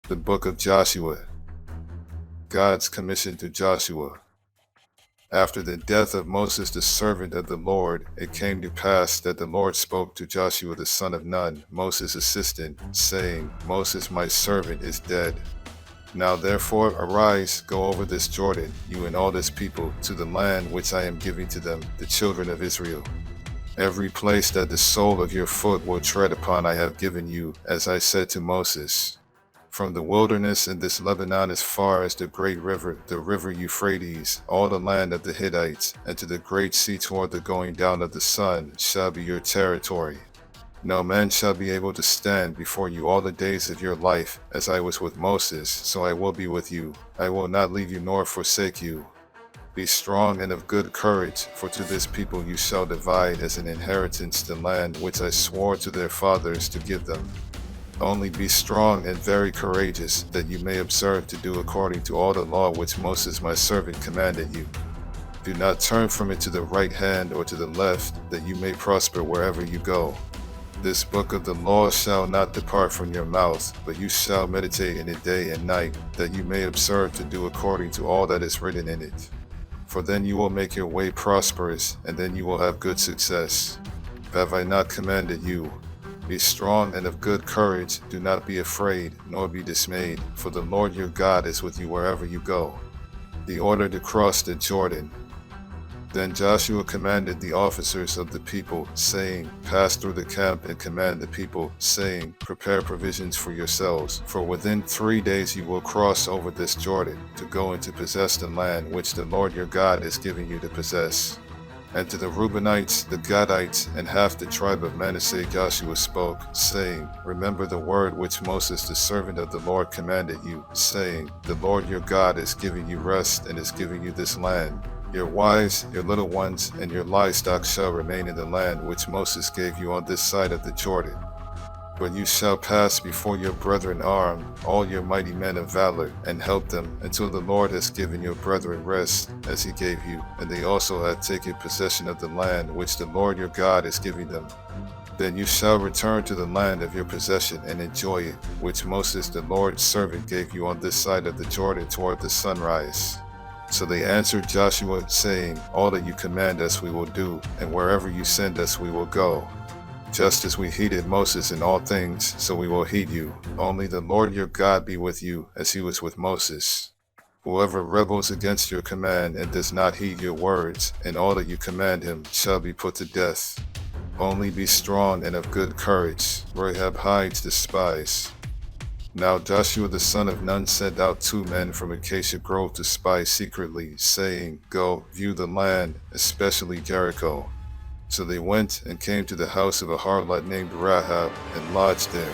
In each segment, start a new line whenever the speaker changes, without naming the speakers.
The Book of Joshua. God's commission to Joshua. After the death of Moses the servant of the Lord, it came to pass that the Lord spoke to Joshua the son of Nun, Moses' assistant, saying, Moses my servant is dead. Now therefore arise, go over this Jordan, you and all this people, to the land which I am giving to them, the children of Israel. Every place that the sole of your foot will tread upon I have given you, as I said to Moses. From the wilderness in this Lebanon as far as the great river, the river Euphrates, all the land of the Hittites, and to the great sea toward the going down of the sun, shall be your territory. No man shall be able to stand before you all the days of your life, as I was with Moses, so I will be with you. I will not leave you nor forsake you. Be strong and of good courage, for to this people you shall divide as an inheritance the land which I swore to their fathers to give them. Only be strong and very courageous, that you may observe to do according to all the law which Moses my servant commanded you. Do not turn from it to the right hand or to the left, that you may prosper wherever you go. This book of the law shall not depart from your mouth, but you shall meditate in it day and night, that you may observe to do according to all that is written in it. For then you will make your way prosperous, and then you will have good success. Have I not commanded you? Be strong and of good courage, do not be afraid, nor be dismayed, for the Lord your God is with you wherever you go. The order to cross the Jordan. Then Joshua commanded the officers of the people, saying, Pass through the camp and command the people, saying, Prepare provisions for yourselves, for within 3 days you will cross over this Jordan, to go and to possess the land which the Lord your God is giving you to possess. And to the Reubenites, the Gadites, and half the tribe of Manasseh Joshua spoke, saying, Remember the word which Moses the servant of the Lord commanded you, saying, The Lord your God is giving you rest and is giving you this land. Your wives, your little ones, and your livestock shall remain in the land which Moses gave you on this side of the Jordan. But you shall pass before your brethren armed, all your mighty men of valor, and help them, until the Lord has given your brethren rest, as he gave you, and they also have taken possession of the land which the Lord your God is giving them. Then you shall return to the land of your possession and enjoy it, which Moses the Lord's servant gave you on this side of the Jordan toward the sunrise. So they answered Joshua, saying, All that you command us we will do, and wherever you send us we will go. Just as we heeded Moses in all things, so we will heed you. Only the Lord your God be with you, as he was with Moses. Whoever rebels against your command and does not heed your words, and all that you command him, shall be put to death. Only be strong and of good courage. Rahab hides the spies. Now Joshua the son of Nun sent out 2 men from Acacia Grove to spy secretly, saying, Go, view the land, especially Jericho. So they went and came to the house of a harlot named Rahab, and lodged there.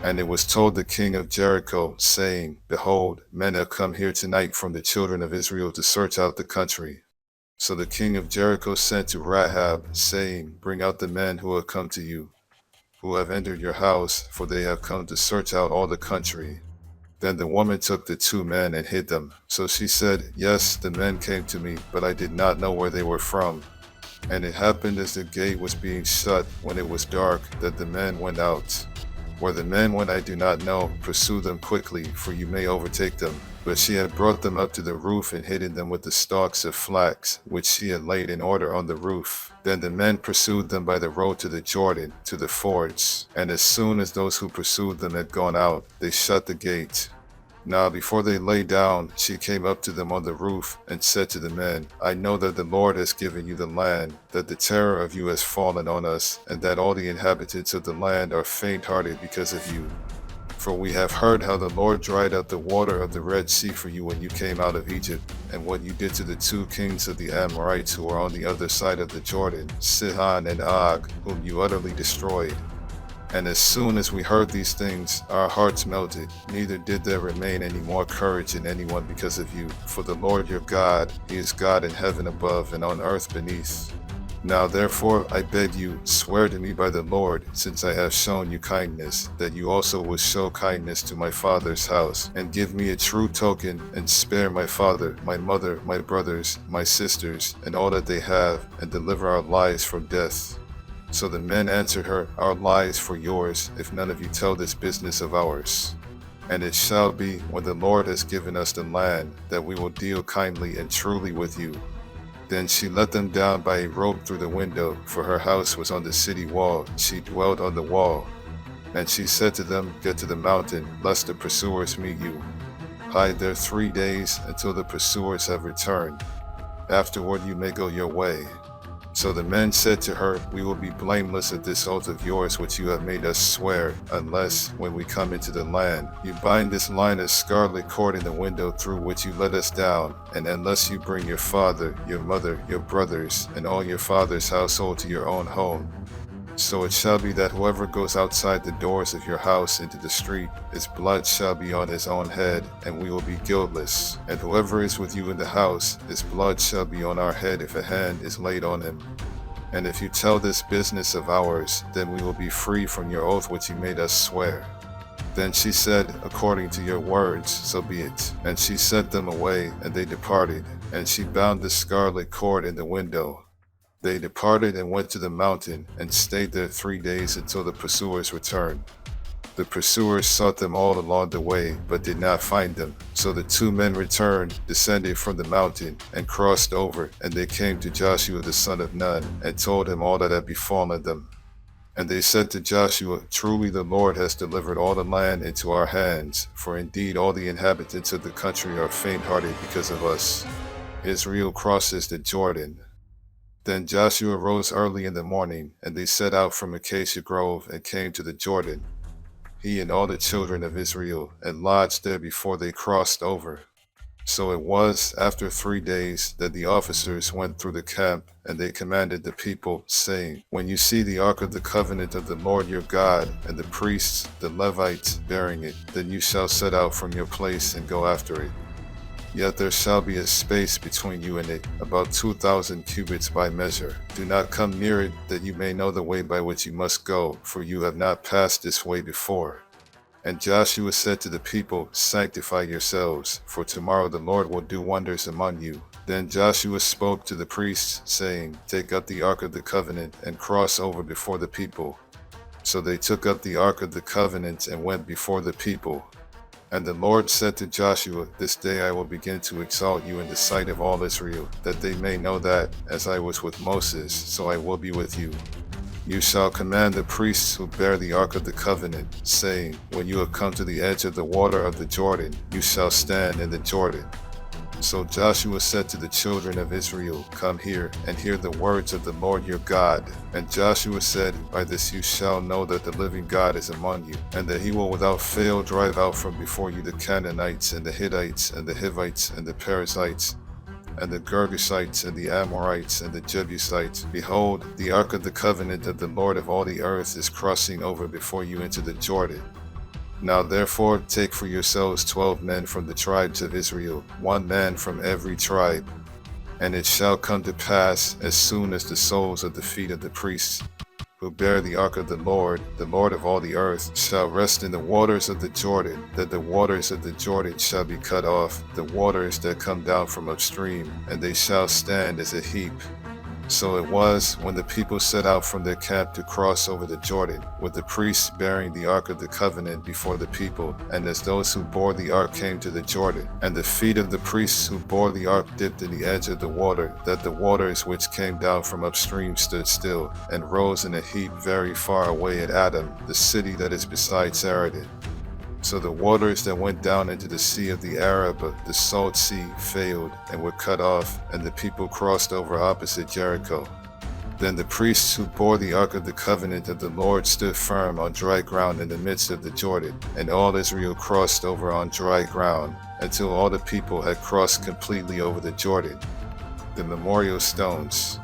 And it was told the king of Jericho, saying, Behold, men have come here tonight from the children of Israel to search out the country. So the king of Jericho sent to Rahab, saying, Bring out the men who have come to you, who have entered your house, for they have come to search out all the country. Then the woman took the 2 men and hid them. So she said, Yes, the men came to me, but I did not know where they were from. And it happened as the gate was being shut, when it was dark, that the men went out. Where the men went I do not know. Pursue them quickly, for you may overtake them. But she had brought them up to the roof and hidden them with the stalks of flax, which she had laid in order on the roof. Then the men pursued them by the road to the Jordan, to the fords. And as soon as those who pursued them had gone out, they shut the gate. Now before they lay down, she came up to them on the roof, and said to the men, I know that the Lord has given you the land, that the terror of you has fallen on us, and that all the inhabitants of the land are faint-hearted because of you. For we have heard how the Lord dried up the water of the Red Sea for you when you came out of Egypt, and what you did to the 2 kings of the Amorites who are on the other side of the Jordan, Sihon and Og, whom you utterly destroyed. And as soon as we heard these things, our hearts melted, neither did there remain any more courage in anyone because of you. For the Lord your God, he is God in heaven above and on earth beneath. Now therefore I beg you, swear to me by the Lord, since I have shown you kindness, that you also will show kindness to my father's house, and give me a true token, and spare my father, my mother, my brothers, my sisters, and all that they have, and deliver our lives from death. So the men answered her, Our lives for yours, if none of you tell this business of ours. And it shall be, when the Lord has given us the land, that we will deal kindly and truly with you. Then she let them down by a rope through the window, for her house was on the city wall. She dwelt on the wall. And she said to them, Get to the mountain, lest the pursuers meet you. Hide there 3 days until the pursuers have returned. Afterward you may go your way. So the men said to her, We will be blameless at this oath of yours which you have made us swear, unless, when we come into the land, you bind this line of scarlet cord in the window through which you let us down, and unless you bring your father, your mother, your brothers, and all your father's household to your own home. So it shall be that whoever goes outside the doors of your house into the street, his blood shall be on his own head, and we will be guiltless. And whoever is with you in the house, his blood shall be on our head if a hand is laid on him. And if you tell this business of ours, then we will be free from your oath which you made us swear. Then she said, According to your words, so be it. And she sent them away, and they departed. And she bound the scarlet cord in the window. They departed and went to the mountain, and stayed there 3 days until the pursuers returned. The pursuers sought them all along the way, but did not find them. So the 2 men returned, descended from the mountain, and crossed over, and they came to Joshua the son of Nun, and told him all that had befallen them. And they said to Joshua, Truly the Lord has delivered all the land into our hands, for indeed all the inhabitants of the country are faint-hearted because of us. Israel crosses the Jordan. Then Joshua rose early in the morning, and they set out from Acacia Grove and came to the Jordan, he and all the children of Israel, and lodged there before they crossed over. So it was, after 3 days, that the officers went through the camp, and they commanded the people, saying, When you see the ark of the covenant of the Lord your God, and the priests, the Levites, bearing it, then you shall set out from your place and go after it. Yet there shall be a space between you and it, about 2,000 cubits by measure. Do not come near it, that you may know the way by which you must go, for you have not passed this way before. And Joshua said to the people, Sanctify yourselves, for tomorrow the Lord will do wonders among you. Then Joshua spoke to the priests, saying, Take up the ark of the covenant, and cross over before the people. So they took up the ark of the covenant, and went before the people. And the Lord said to Joshua, This day I will begin to exalt you in the sight of all Israel, that they may know that, as I was with Moses, so I will be with you. You shall command the priests who bear the ark of the covenant, saying, When you have come to the edge of the water of the Jordan, you shall stand in the Jordan. So Joshua said to the children of Israel, Come here, and hear the words of the Lord your God. And Joshua said, By this you shall know that the living God is among you, and that he will without fail drive out from before you the Canaanites, and the Hittites, and the Hivites, and the Perizzites, and the Girgashites, and the Amorites, and the Jebusites. Behold, the ark of the covenant of the Lord of all the earth is crossing over before you into the Jordan. Now therefore take for yourselves 12 men from the tribes of Israel, 1 man from every tribe. And it shall come to pass, as soon as the soles of the feet of the priests, who bear the ark of the Lord of all the earth, shall rest in the waters of the Jordan, that the waters of the Jordan shall be cut off, the waters that come down from upstream, and they shall stand as a heap. So it was, when the people set out from their camp to cross over the Jordan, with the priests bearing the ark of the covenant before the people, and as those who bore the ark came to the Jordan, and the feet of the priests who bore the ark dipped in the edge of the water, that the waters which came down from upstream stood still, and rose in a heap very far away at Adam, the city that is beside Saradin. So the waters that went down into the sea of the Arabah, the salt sea, failed, and were cut off, and the people crossed over opposite Jericho. Then the priests who bore the ark of the covenant of the Lord stood firm on dry ground in the midst of the Jordan, and all Israel crossed over on dry ground, until all the people had crossed completely over the Jordan. The memorial stones.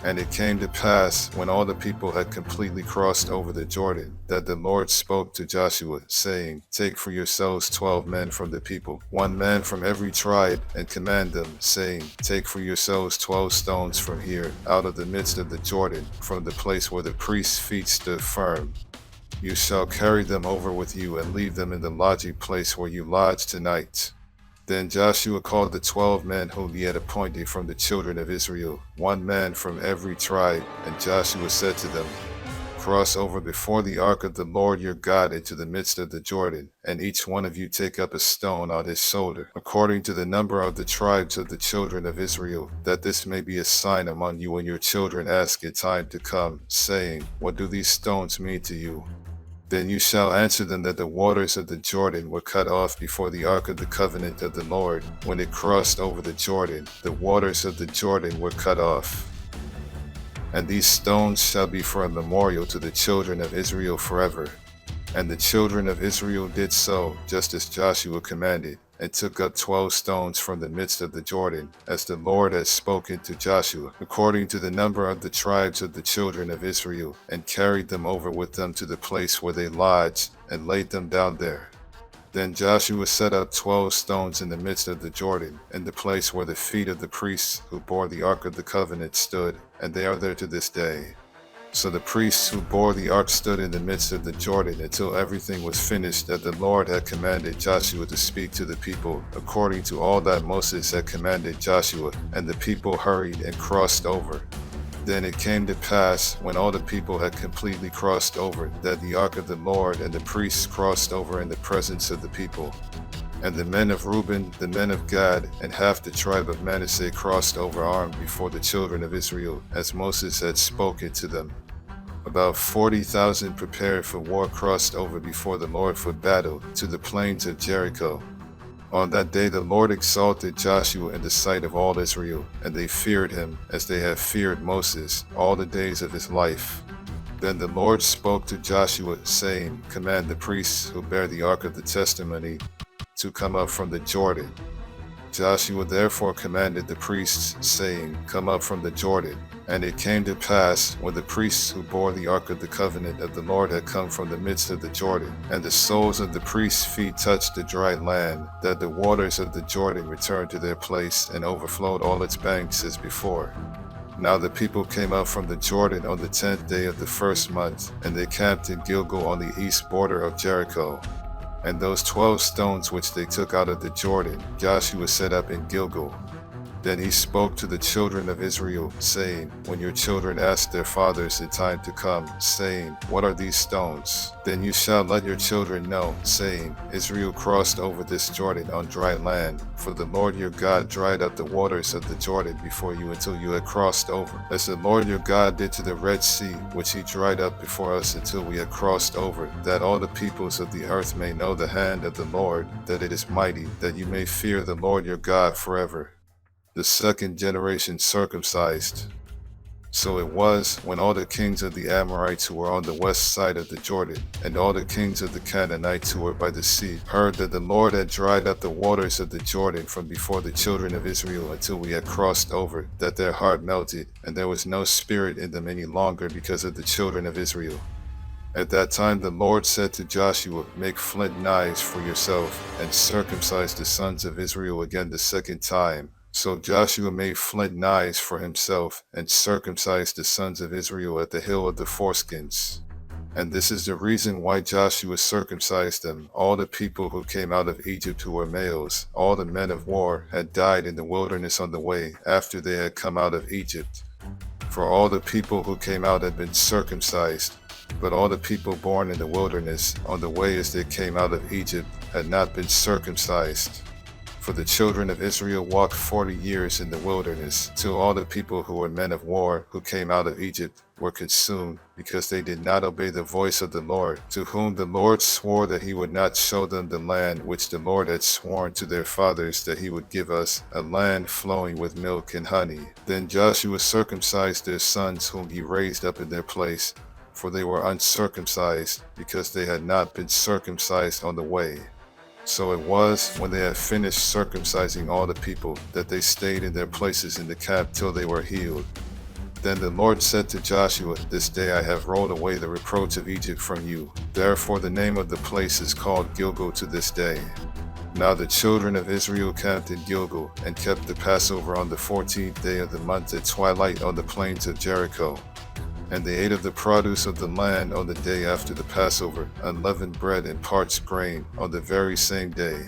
And it came to pass, when all the people had completely crossed over the Jordan, that the Lord spoke to Joshua, saying, Take for yourselves 12 men from the people, 1 man from every tribe, and command them, saying, Take for yourselves 12 stones from here, out of the midst of the Jordan, from the place where the priest's feet stood firm. You shall carry them over with you, and leave them in the lodging place where you lodge tonight. Then Joshua called the 12 men whom he had appointed from the children of Israel, 1 man from every tribe, and Joshua said to them, cross over before the ark of the Lord your God into the midst of the Jordan, and each one of you take up a stone on his shoulder, according to the number of the tribes of the children of Israel, that this may be a sign among you when your children ask in time to come, saying, What do these stones mean to you? Then you shall answer them that the waters of the Jordan were cut off before the ark of the covenant of the Lord. When it crossed over the Jordan, the waters of the Jordan were cut off. And these stones shall be for a memorial to the children of Israel forever. And the children of Israel did so, just as Joshua commanded, and took up 12 stones from the midst of the Jordan, as the Lord had spoken to Joshua, according to the number of the tribes of the children of Israel, and carried them over with them to the place where they lodged, and laid them down there. Then Joshua set up 12 stones in the midst of the Jordan, in the place where the feet of the priests who bore the ark of the covenant stood, and they are there to this day. So the priests who bore the ark stood in the midst of the Jordan until everything was finished that the Lord had commanded Joshua to speak to the people, according to all that Moses had commanded Joshua, and the people hurried and crossed over. Then it came to pass, when all the people had completely crossed over, that the ark of the Lord and the priests crossed over in the presence of the people. And the men of Reuben, the men of Gad, and half the tribe of Manasseh crossed over armed before the children of Israel, as Moses had spoken to them. About 40,000 prepared for war crossed over before the Lord for battle to the plains of Jericho. On that day the Lord exalted Joshua in the sight of all Israel, and they feared him, as they had feared Moses, all the days of his life. Then the Lord spoke to Joshua, saying, Command the priests who bear the ark of the testimony to come up from the Jordan. Joshua therefore commanded the priests, saying, Come up from the Jordan. And it came to pass, when the priests who bore the ark of the covenant of the Lord had come from the midst of the Jordan, and the soles of the priests' feet touched the dry land, that the waters of the Jordan returned to their place, and overflowed all its banks as before. Now the people came up from the Jordan on the 10th day of the first month, and they camped in Gilgal on the east border of Jericho. And those 12 stones which they took out of the Jordan, Joshua set up in Gilgal. Then he spoke to the children of Israel, saying, When your children ask their fathers in time to come, saying, What are these stones? Then you shall let your children know, saying, Israel crossed over this Jordan on dry land, for the Lord your God dried up the waters of the Jordan before you until you had crossed over, as the Lord your God did to the Red Sea, which he dried up before us until we had crossed over, that all the peoples of the earth may know the hand of the Lord, that it is mighty, that you may fear the Lord your God forever. The second generation circumcised. So it was, when all the kings of the Amorites who were on the west side of the Jordan, and all the kings of the Canaanites who were by the sea, heard that the Lord had dried up the waters of the Jordan from before the children of Israel until we had crossed over, that their heart melted, and there was no spirit in them any longer because of the children of Israel. At that time the Lord said to Joshua, Make flint knives for yourself, and circumcise the sons of Israel again the second time. So Joshua made flint knives for himself, and circumcised the sons of Israel at the hill of the foreskins. And this is the reason why Joshua circumcised them. All the people who came out of Egypt who were males, all the men of war, had died in the wilderness on the way, after they had come out of Egypt. For all the people who came out had been circumcised, but all the people born in the wilderness, on the way as they came out of Egypt, had not been circumcised. For the children of Israel walked 40 years in the wilderness, till all the people who were men of war, who came out of Egypt, were consumed, because they did not obey the voice of the Lord, to whom the Lord swore that he would not show them the land which the Lord had sworn to their fathers that he would give us, a land flowing with milk and honey. Then Joshua circumcised their sons whom he raised up in their place, for they were uncircumcised, because they had not been circumcised on the way. So it was, when they had finished circumcising all the people, that they stayed in their places in the camp till they were healed. Then the Lord said to Joshua, This day I have rolled away the reproach of Egypt from you. Therefore the name of the place is called Gilgal to this day. Now the children of Israel camped in Gilgal, and kept the Passover on the 14th day of the month at twilight on the plains of Jericho. And they ate of the produce of the land on the day after the Passover, unleavened bread and parched grain, on the very same day.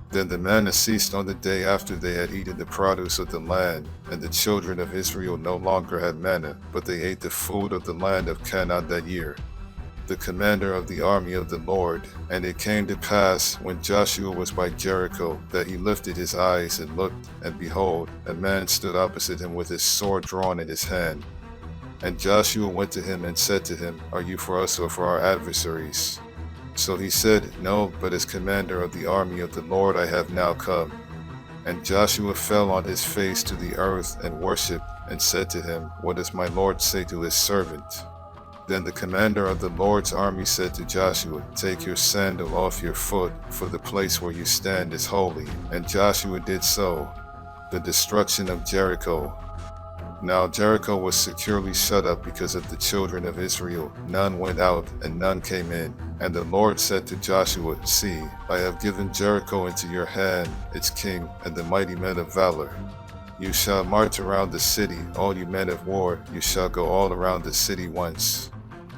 Then the manna ceased on the day after they had eaten the produce of the land, and the children of Israel no longer had manna, but they ate the food of the land of Canaan that year. The commander of the army of the Lord. And it came to pass, when Joshua was by Jericho, that he lifted his eyes and looked, and behold, a man stood opposite him with his sword drawn in his hand. And Joshua went to him and said to him, Are you for us or for our adversaries? So he said, No, but as commander of the army of the Lord I have now come. And Joshua fell on his face to the earth and worshipped, and said to him, What does my Lord say to his servant? Then the commander of the Lord's army said to Joshua, Take your sandal off your foot, for the place where you stand is holy. And Joshua did so. The destruction of Jericho. Now Jericho was securely shut up because of the children of Israel. None went out, and none came in. And the Lord said to Joshua, See, I have given Jericho into your hand, its king, and the mighty men of valor. You shall march around the city, all you men of war, you shall go all around the city once.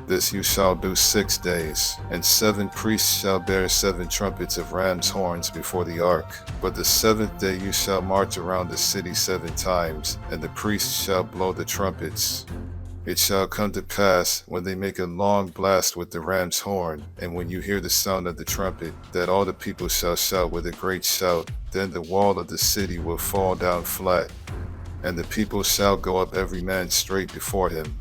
This you shall do 6 days, and 7 priests shall bear 7 trumpets of ram's horns before the ark. But the 7th day you shall march around the city 7 times, and the priests shall blow the trumpets. It shall come to pass, when they make a long blast with the ram's horn, and when you hear the sound of the trumpet, that all the people shall shout with a great shout. Then the wall of the city will fall down flat, and the people shall go up every man straight before him.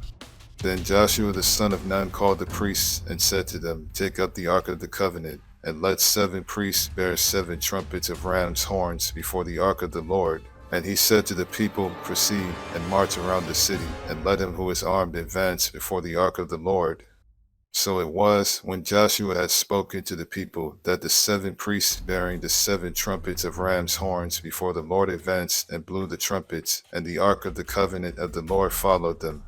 Then Joshua the son of Nun called the priests, and said to them, Take up the ark of the covenant, and let 7 priests bear 7 trumpets of ram's horns before the ark of the Lord. And he said to the people, Proceed, and march around the city, and let him who is armed advance before the ark of the Lord. So it was, when Joshua had spoken to the people, that the 7 priests bearing the 7 trumpets of ram's horns before the Lord advanced and blew the trumpets, and the ark of the covenant of the Lord followed them.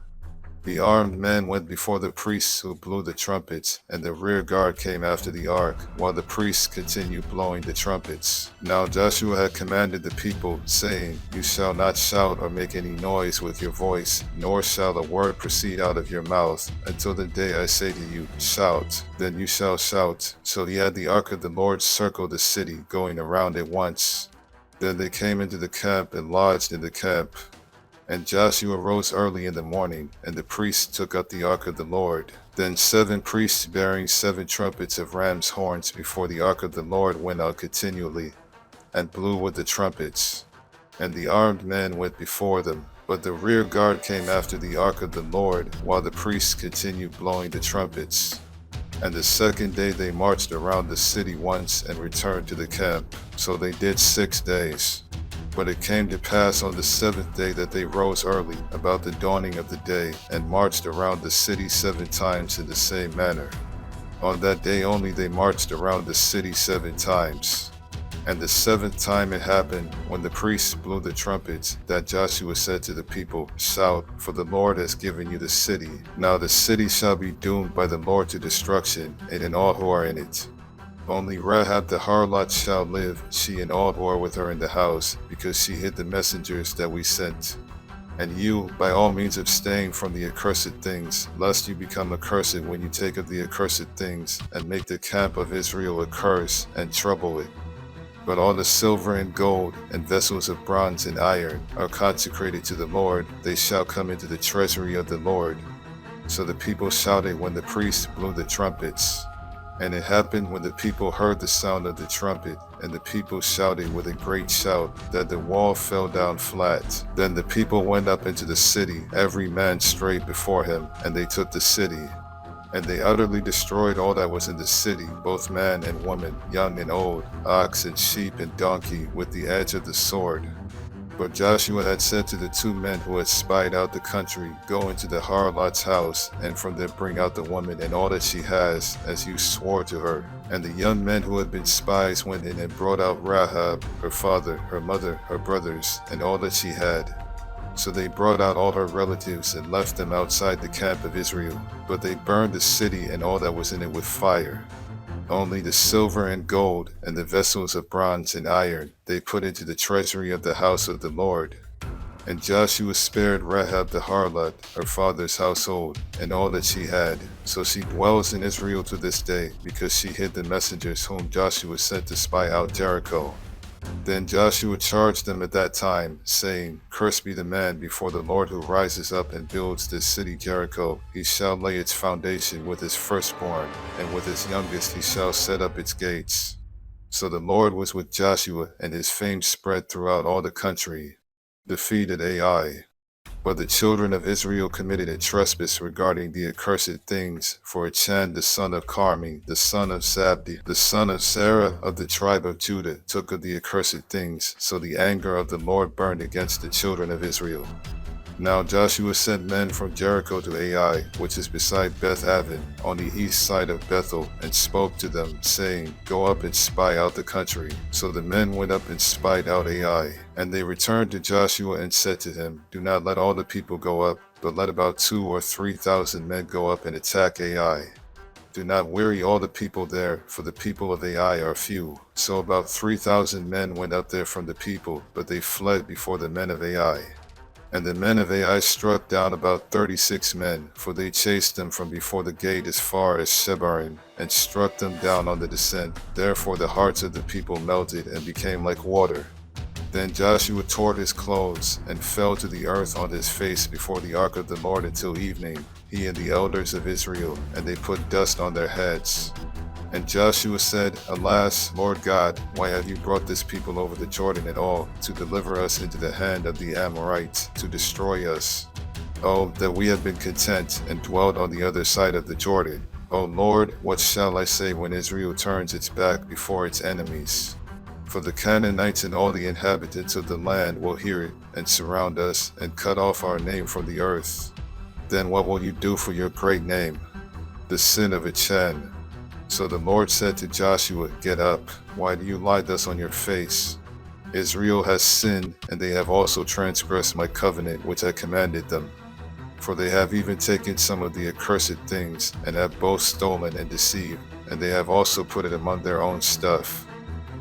The armed men went before the priests who blew the trumpets, and the rear guard came after the ark, while the priests continued blowing the trumpets. Now Joshua had commanded the people, saying, You shall not shout or make any noise with your voice, nor shall a word proceed out of your mouth, until the day I say to you, Shout. Then you shall shout. So he had the ark of the Lord circle the city, going around it once. Then they came into the camp and lodged in the camp. And Joshua rose early in the morning, and the priests took up the ark of the Lord. Then 7 priests bearing 7 trumpets of ram's horns before the ark of the Lord went out continually, and blew with the trumpets. And the armed men went before them, but the rear guard came after the ark of the Lord, while the priests continued blowing the trumpets. And the 2nd day they marched around the city once and returned to the camp. So they did 6 days. But it came to pass on the 7th day that they rose early, about the dawning of the day, and marched around the city 7 times in the same manner. On that day only they marched around the city 7 times. And the 7th time it happened, when the priests blew the trumpets, that Joshua said to the people, Shout, for the Lord has given you the city. Now the city shall be doomed by the Lord to destruction, and all who are in it. Only Rahab the harlot shall live, she and all who are with her in the house, because she hid the messengers that we sent. And you, by all means abstain from the accursed things, lest you become accursed when you take of the accursed things, and make the camp of Israel a curse, and trouble it. But all the silver and gold, and vessels of bronze and iron, are consecrated to the Lord, they shall come into the treasury of the Lord. So the people shouted when the priests blew the trumpets. And it happened when the people heard the sound of the trumpet, and the people shouted with a great shout, that the wall fell down flat. Then the people went up into the city, every man straight before him, and they took the city. And they utterly destroyed all that was in the city, both man and woman, young and old, ox and sheep and donkey, with the edge of the sword. But Joshua had said to the 2 men who had spied out the country, Go into the harlot's house, and from there bring out the woman and all that she has, as you swore to her. And the young men who had been spies went in and brought out Rahab, her father, her mother, her brothers, and all that she had. So they brought out all her relatives and left them outside the camp of Israel. But they burned the city and all that was in it with fire. Only the silver and gold, and the vessels of bronze and iron, they put into the treasury of the house of the Lord. And Joshua spared Rahab the harlot, her father's household, and all that she had. So she dwells in Israel to this day, because she hid the messengers whom Joshua sent to spy out Jericho. Then Joshua charged them at that time, saying, Cursed be the man before the Lord who rises up and builds this city Jericho. He shall lay its foundation with his firstborn, and with his youngest he shall set up its gates. So the Lord was with Joshua, and his fame spread throughout all the country. Defeated Ai. But the children of Israel committed a trespass regarding the accursed things, for Achan the son of Carmi, the son of Zabdi, the son of Sarah of the tribe of Judah, took of the accursed things, so the anger of the Lord burned against the children of Israel. Now Joshua sent men from Jericho to Ai, which is beside Beth-aven, on the east side of Bethel, and spoke to them, saying, Go up and spy out the country. So the men went up and spied out Ai. And they returned to Joshua and said to him, Do not let all the people go up, but let about 2,000 or 3,000 men go up and attack Ai. Do not weary all the people there, for the people of Ai are few. So about 3,000 men went up there from the people, but they fled before the men of Ai. And the men of Ai struck down about 36 men, for they chased them from before the gate as far as Shebarim, and struck them down on the descent. Therefore the hearts of the people melted and became like water. Then Joshua tore his clothes, and fell to the earth on his face before the ark of the Lord until evening, he and the elders of Israel, and they put dust on their heads. And Joshua said, Alas, Lord God, why have you brought this people over the Jordan at all, to deliver us into the hand of the Amorites, to destroy us? Oh, that we had been content, and dwelt on the other side of the Jordan. O Lord, what shall I say when Israel turns its back before its enemies? For the Canaanites and all the inhabitants of the land will hear it, and surround us, and cut off our name from the earth. Then what will you do for your great name? The sin of Achan. So the Lord said to Joshua, Get up, why do you lie thus on your face? Israel has sinned, and they have also transgressed my covenant which I commanded them. For they have even taken some of the accursed things, and have both stolen and deceived, and they have also put it among their own stuff.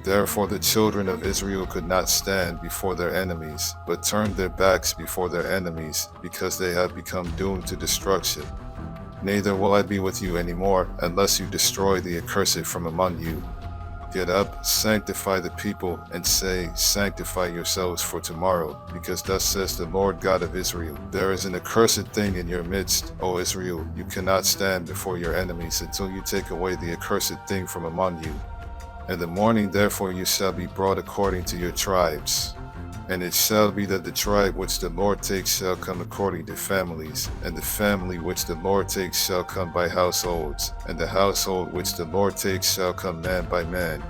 Therefore the children of Israel could not stand before their enemies, but turned their backs before their enemies, because they have become doomed to destruction. Neither will I be with you any more, unless you destroy the accursed from among you. Get up, sanctify the people, and say, Sanctify yourselves for tomorrow, because thus says the Lord God of Israel, There is an accursed thing in your midst, O Israel. You cannot stand before your enemies until you take away the accursed thing from among you. In the morning therefore you shall be brought according to your tribes. And it shall be that the tribe which the Lord takes shall come according to families, and the family which the Lord takes shall come by households, and the household which the Lord takes shall come man by man.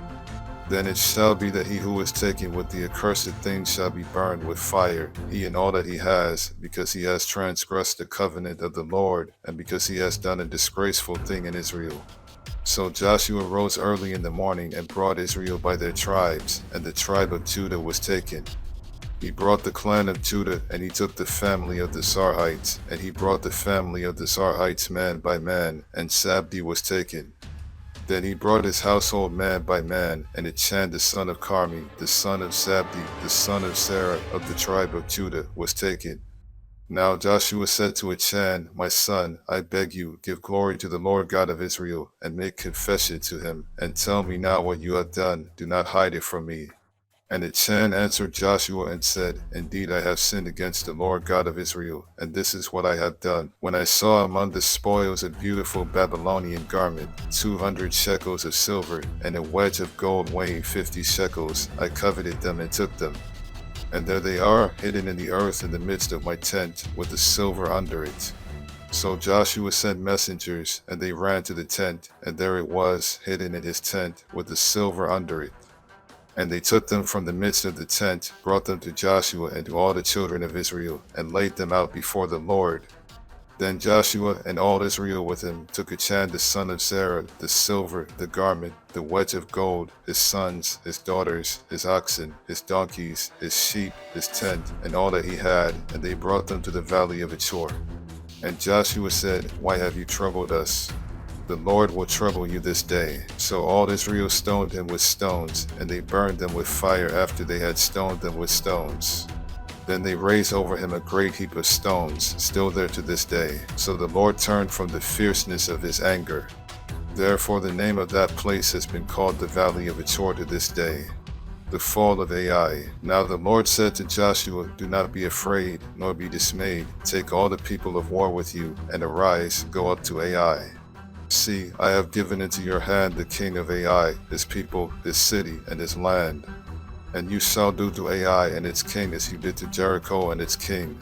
Then it shall be that he who is taken with the accursed thing shall be burned with fire, he and all that he has, because he has transgressed the covenant of the Lord, and because he has done a disgraceful thing in Israel. So Joshua rose early in the morning and brought Israel by their tribes, and the tribe of Judah was taken. He brought the clan of Judah, and he took the family of the Zarhites, and he brought the family of the Zarhites man by man, and Zabdi was taken. Then he brought his household man by man, and Achan the son of Carmi, the son of Zabdi, the son of Sarah of the tribe of Judah, was taken. Now Joshua said to Achan, My son, I beg you, give glory to the Lord God of Israel, and make confession to him, and tell me now what you have done. Do not hide it from me. And Achan answered Joshua and said, Indeed I have sinned against the Lord God of Israel, and this is what I have done. When I saw among the spoils a beautiful Babylonian garment, 200 shekels of silver, and a wedge of gold weighing 50 shekels, I coveted them and took them. And there they are, hidden in the earth in the midst of my tent, with the silver under it. So Joshua sent messengers, and they ran to the tent, and there it was, hidden in his tent, with the silver under it. And they took them from the midst of the tent, brought them to Joshua and to all the children of Israel, and laid them out before the Lord. Then Joshua and all Israel with him took Achan the son of Sarah, the silver, the garment, the wedge of gold, his sons, his daughters, his oxen, his donkeys, his sheep, his tent, and all that he had, and they brought them to the valley of Achor. And Joshua said, Why have you troubled us? The Lord will trouble you this day. So all Israel stoned him with stones, and they burned them with fire after they had stoned them with stones. Then they raised over him a great heap of stones, still there to this day. So the Lord turned from the fierceness of his anger. Therefore the name of that place has been called the Valley of Achor to this day. The fall of Ai. Now the Lord said to Joshua, "Do not be afraid, nor be dismayed. Take all the people of war with you, and arise, go up to Ai. See, I have given into your hand the king of Ai, his people, his city, and his land. And you shall do to Ai and its king as you did to Jericho and its king.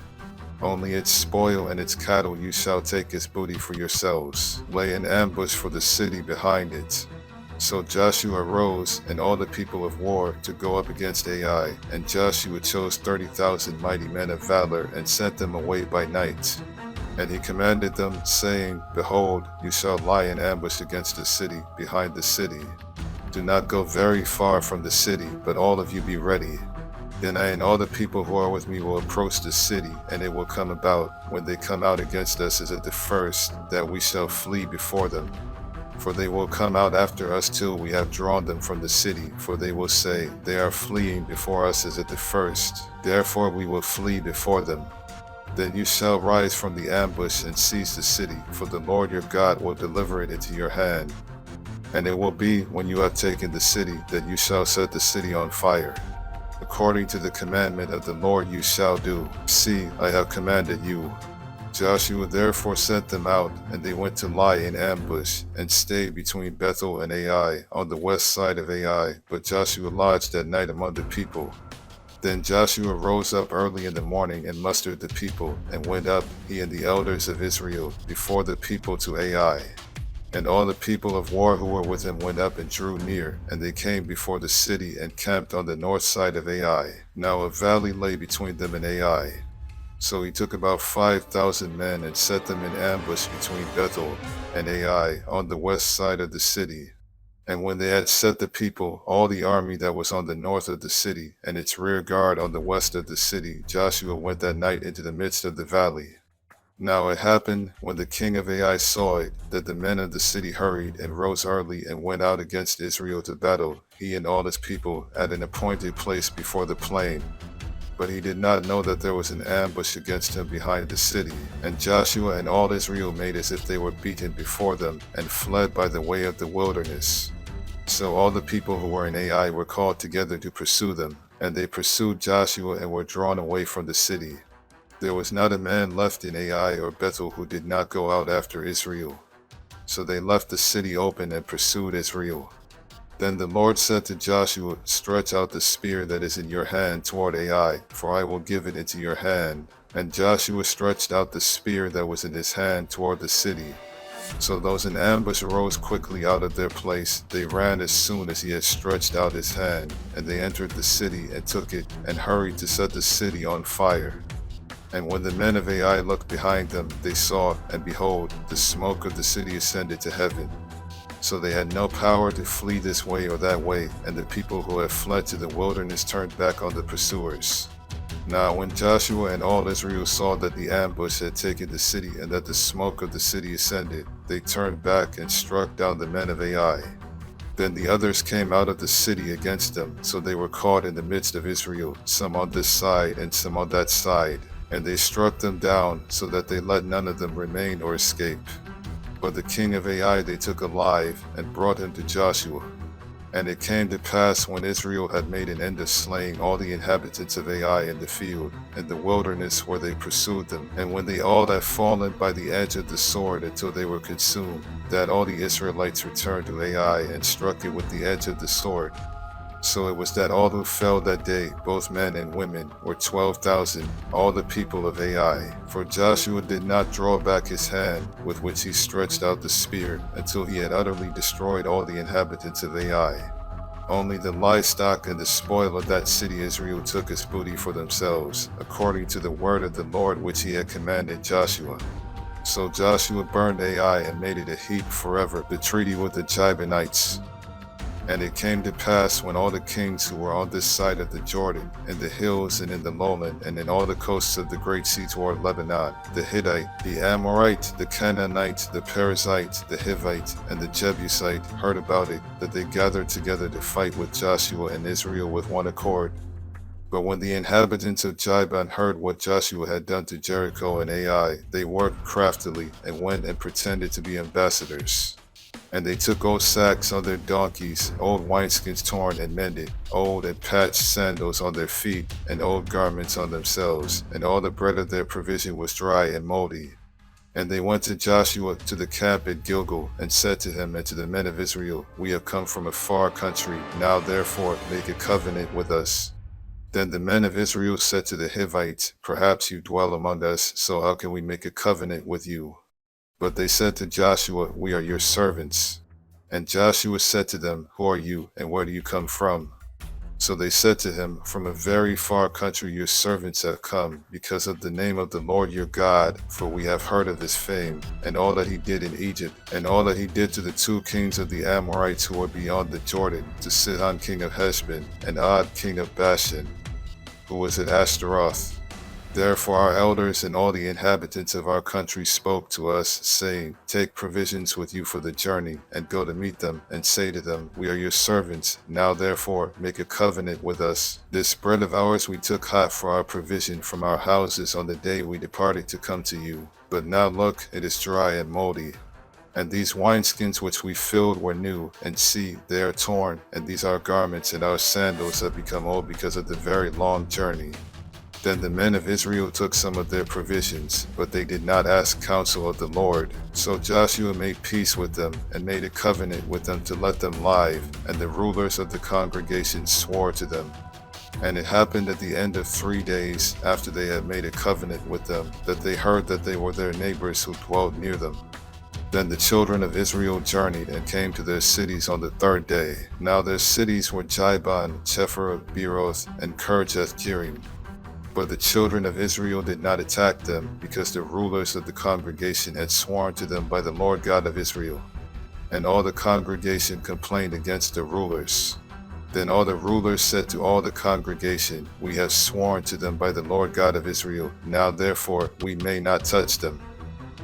Only its spoil and its cattle you shall take as booty for yourselves. Lay an ambush for the city behind it." So Joshua rose, and all the people of war, to go up against Ai. And Joshua chose 30,000 mighty men of valor, and sent them away by night. And he commanded them, saying, "Behold, you shall lie in ambush against the city, behind the city. Do not go very far from the city, but all of you be ready. Then I and all the people who are with me will approach the city, and it will come about, when they come out against us as at the first, that we shall flee before them. For they will come out after us till we have drawn them from the city, for they will say, They are fleeing before us as at the first. Therefore we will flee before them. Then you shall rise from the ambush and seize the city, for the Lord your God will deliver it into your hand. And it will be, when you have taken the city, that you shall set the city on fire. According to the commandment of the Lord you shall do. See, I have commanded you." Joshua therefore sent them out, and they went to lie in ambush, and stayed between Bethel and Ai, on the west side of Ai. But Joshua lodged that night among the people. Then Joshua rose up early in the morning, and mustered the people, and went up, he and the elders of Israel, before the people to Ai. And all the people of war who were with him went up and drew near, and they came before the city, and camped on the north side of Ai. Now a valley lay between them and Ai. So he took about 5,000 men, and set them in ambush between Bethel and Ai, on the west side of the city. And when they had set the people, all the army that was on the north of the city, and its rear guard on the west of the city, Joshua went that night into the midst of the valley. Now it happened, when the king of Ai saw it, that the men of the city hurried, and rose early, and went out against Israel to battle, he and all his people, at an appointed place before the plain. But he did not know that there was an ambush against him behind the city. And Joshua and all Israel made as if they were beaten before them, and fled by the way of the wilderness. So all the people who were in Ai were called together to pursue them, and they pursued Joshua, and were drawn away from the city. There was not a man left in Ai or Bethel who did not go out after Israel. So they left the city open, and pursued Israel. Then the Lord said to Joshua, "Stretch out the spear that is in your hand toward Ai, for I will give it into your hand." And Joshua stretched out the spear that was in his hand toward the city. So those in ambush arose quickly out of their place. They ran as soon as he had stretched out his hand, and they entered the city, and took it, and hurried to set the city on fire. And when the men of Ai looked behind them, they saw, and behold, the smoke of the city ascended to heaven. So they had no power to flee this way or that way, and the people who had fled to the wilderness turned back on the pursuers. Now when Joshua and all Israel saw that the ambush had taken the city, and that the smoke of the city ascended, they turned back, and struck down the men of Ai. Then the others came out of the city against them, so they were caught in the midst of Israel, some on this side and some on that side. And they struck them down, so that they let none of them remain or escape. But the king of Ai they took alive, and brought him to Joshua. And it came to pass, when Israel had made an end of slaying all the inhabitants of Ai in the field, in the wilderness where they pursued them, and when they all had fallen by the edge of the sword until they were consumed, that all the Israelites returned to Ai, and struck it with the edge of the sword. So it was that all who fell that day, both men and women, were 12,000, all the people of Ai. For Joshua did not draw back his hand, with which he stretched out the spear, until he had utterly destroyed all the inhabitants of Ai. Only the livestock and the spoil of that city Israel took as booty for themselves, according to the word of the Lord which he had commanded Joshua. So Joshua burned Ai, and made it a heap forever, the treaty with the Gibeonites. And it came to pass, when all the kings who were on this side of the Jordan, in the hills and in the lowland, and in all the coasts of the great sea toward Lebanon, the Hittite, the Amorite, the Canaanite, the Perizzite, the Hivite, and the Jebusite, heard about it, that they gathered together to fight with Joshua and Israel with one accord. But when the inhabitants of Gibeon heard what Joshua had done to Jericho and Ai, they worked craftily, and went and pretended to be ambassadors. And they took old sacks on their donkeys, old wineskins torn and mended, old and patched sandals on their feet, and old garments on themselves, and all the bread of their provision was dry and moldy. And they went to Joshua to the camp at Gilgal, and said to him and to the men of Israel, We have come from a far country, now therefore make a covenant with us. Then the men of Israel said to the Hivites, Perhaps you dwell among us, so how can we make a covenant with you? But they said to Joshua, We are your servants. And Joshua said to them, Who are you, and where do you come from? So they said to him, From a very far country your servants have come, because of the name of the Lord your God, for we have heard of his fame, and all that he did in Egypt, and all that he did to the 2 kings of the Amorites who were beyond the Jordan, to Sihon king of Heshbon, and Og king of Bashan, who was at Ashtaroth. Therefore our elders and all the inhabitants of our country spoke to us, saying, Take provisions with you for the journey, and go to meet them, and say to them, We are your servants. Now therefore make a covenant with us. This bread of ours we took hot for our provision from our houses on the day we departed to come to you. But now look, it is dry and moldy. And these wineskins which we filled were new, and see, they are torn, and these our garments and our sandals have become old because of the very long journey. Then the men of Israel took some of their provisions, but they did not ask counsel of the Lord. So Joshua made peace with them, and made a covenant with them to let them live, and the rulers of the congregation swore to them. And it happened at the end of 3 days, after they had made a covenant with them, that they heard that they were their neighbors who dwelled near them. Then the children of Israel journeyed and came to their cities on the 3rd day. Now their cities were Jibon, Chephirah, Beeroth, and Kirjath-Jearim. But the children of Israel did not attack them, because the rulers of the congregation had sworn to them by the Lord God of Israel. And all the congregation complained against the rulers. Then all the rulers said to all the congregation, We have sworn to them by the Lord God of Israel. Now therefore we may not touch them.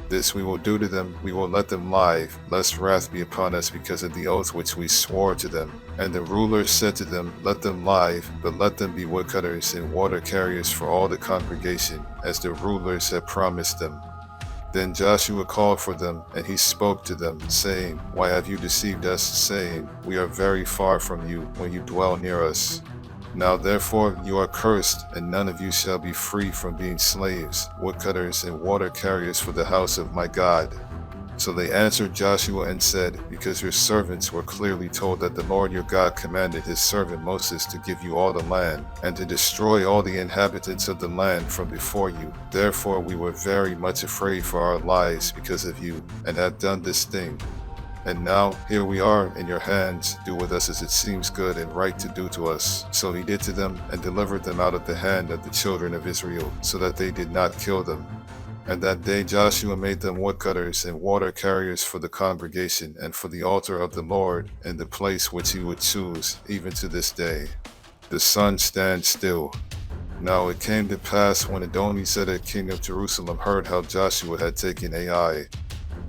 This we will do to them, we will let them live, lest wrath be upon us because of the oath which we swore to them. And the rulers said to them, Let them live, but let them be woodcutters and water carriers for all the congregation, as the rulers had promised them. Then Joshua called for them, and he spoke to them, saying, Why have you deceived us, saying, We are very far from you, when you dwell near us? Now therefore you are cursed, and none of you shall be free from being slaves, woodcutters, and water carriers for the house of my God. So they answered Joshua and said, Because your servants were clearly told that the Lord your God commanded his servant Moses to give you all the land, and to destroy all the inhabitants of the land from before you. Therefore we were very much afraid for our lives because of you, and have done this thing. And now, here we are in your hands, do with us as it seems good and right to do to us. So he did to them, and delivered them out of the hand of the children of Israel, so that they did not kill them. And that day Joshua made them woodcutters and water carriers for the congregation, and for the altar of the Lord, in the place which he would choose, even to this day. The sun stands still. Now it came to pass when Adonizedek king of Jerusalem heard how Joshua had taken Ai,